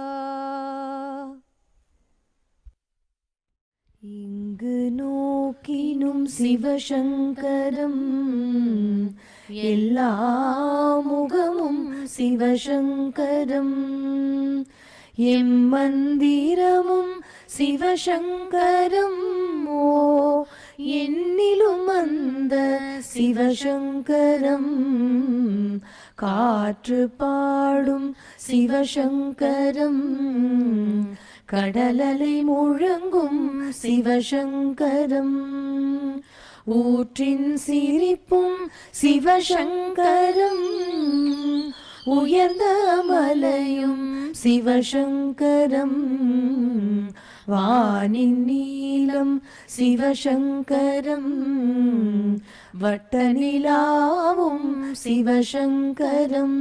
S2: இங்கு நோக்கினும் சிவசங்கரம் எல்லா முகமும் சிவசங்கரம் எம்மந்திரமும் சிவசங்கரம் ஓ என்னிலும் அந்த சிவசங்கரம் காற்று பாடும் சிவசங்கரம் கடலலை முழங்கும் சிவசங்கரம் ஊற்றின் சிரிப்பும் சிவசங்கரம் உயர்ந்த மலையும் சிவசங்கரம் வானின் நீலம் சிவசங்கரம் வட்ட நிலாவும் சிவசங்கரம்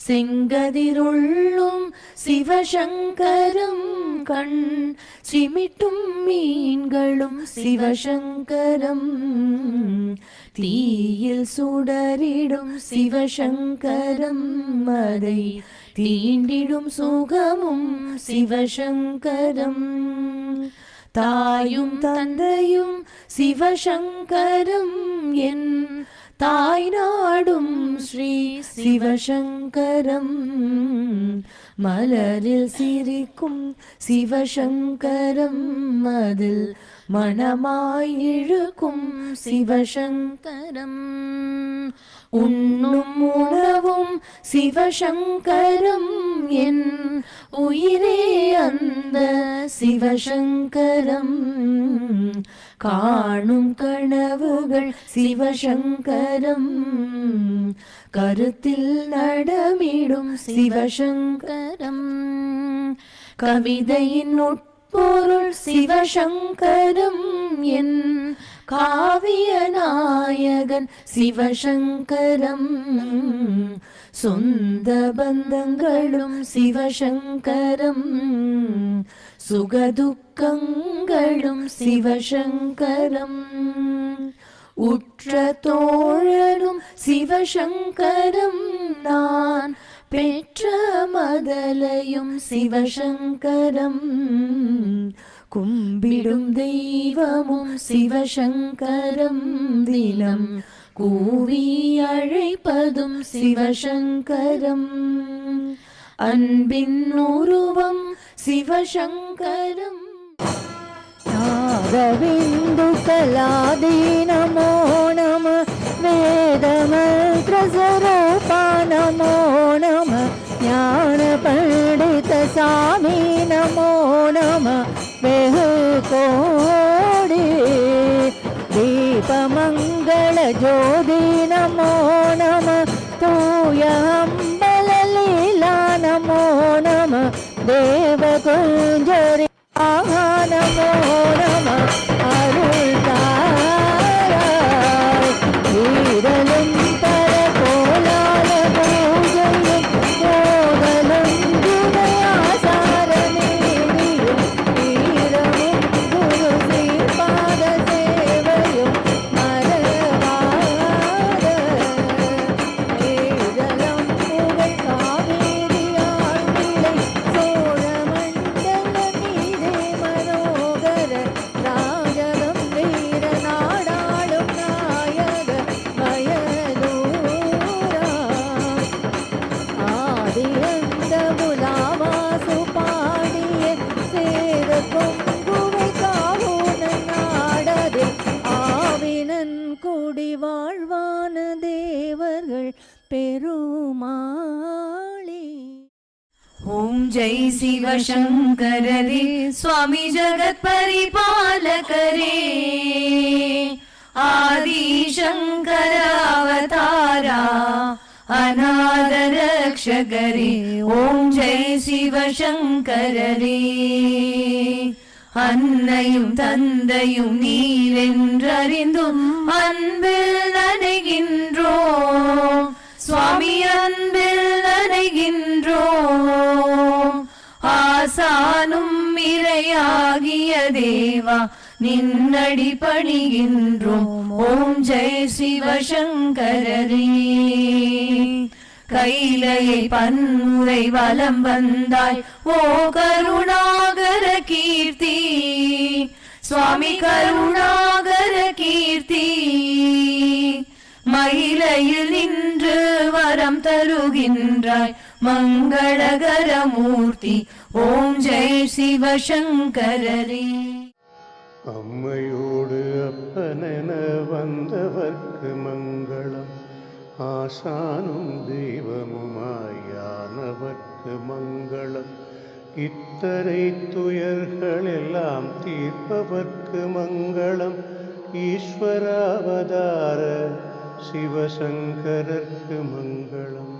S2: செங்கதிருள்ளும் சிவசங்கரம் கண் சிமிட்டும் மீன்களும் சிவசங்கரம் தீயில் சுடரிடும் சிவசங்கரம் அதை தீண்டிடும் சுகமும் சிவசங்கரம் தாயும் தந்தையும் சிவசங்கரம் என் தாய் நாடும் ஸ்ரீ சிவசங்கரம் மலரில் சிரிக்கும் சிவசங்கரம் அதில் மனமாய் இழுக்கும் சிவசங்கரம் உண்ணும் உணவும் சிவசங்கரம் என் உயிரே அந்த சிவசங்கரம் காணும் கனவுகள் சிவசங்கரம் கருத்தில் நடமிடும் சிவசங்கரம் கவிதையின் உட்பொருள் சிவசங்கரம் என் காவிய நாயகன் சிவசங்கரம் சொந்த பந்தங்களும் சிவசங்கரம் சுகதுக்கங்களும் சிவசங்கரம் உற்ற தோழனும் சிவசங்கரம் நான் பெற்ற மதலையும் சிவசங்கரம் கும்பிடும் தெய்வமும் சிவசங்கரம் தினம் கூவி அழைப்பதும் சிவசங்கரம் அன்பின் உருவம் சிவசங்கரம்
S4: நாதவிந்து கலாதி நமோ நம வேதமந்திரஸ்வரூபா நமோ நம ஞான பண்டித சாமி நமோ நம வெகு கோடி தீபமங்கள ஜோதி நமோ நம தூய அம்பல லீலா நமோ நம தேவ குஞ்சரி ஆஹா நமோ நம அருள் தாராய் வீரலும் பர கோலால பூஜையும் கோதலும் துணையாசாரமே வீரமும் குரு ஸ்ரீபாத சேவை ஆதியந்த முலாவாசு பாடிய சேர கொங்குவை காவுனன் நாடதே ஆவினன் குடி வாழ்வான தேவர்கள் பெருமாளே.
S2: ஓம் ஜெய் சிவ சங்கரரே சுவாமி ஜகத் பரிபாலகரே ஆதி சங்கர அவதாரா அநாத ரக்ஷகரே. ஓம் ஜெய் சிவ சங்கரரே அன்னையும் தந்தையும் நீரென்றறிந்தும் அன்பில் நனைகின்றோம் சுவாமி அன்பில் நனைகின்றோம். ஆசானும் இறையாகிய தேவா நின்னடி பணிகின்றோம். ஓம் ஜெய் சிவ சங்கரரே. கைலையை பன்முறை வலம் வந்தாய் ஓ கருணாகர கீர்த்தி சுவாமி கருணாகர கீர்த்தி. மயிலையில் நின்று வரம் தருகின்றாய் மங்களகர மூர்த்தி. ஓம் ஜெய் சிவ சங்கரரே.
S8: அம்மையோடு அப்பனென வந்தவர்க்கு மங்களம் ஆசானும் தெய்வமுமாயானவர்க்கு மங்களம். இத்தனை துயர்களெல்லாம் தீர்ப்பவர்க்கு மங்களம். ஈஸ்வராவதார சிவசங்கரர்க்கு மங்களம்.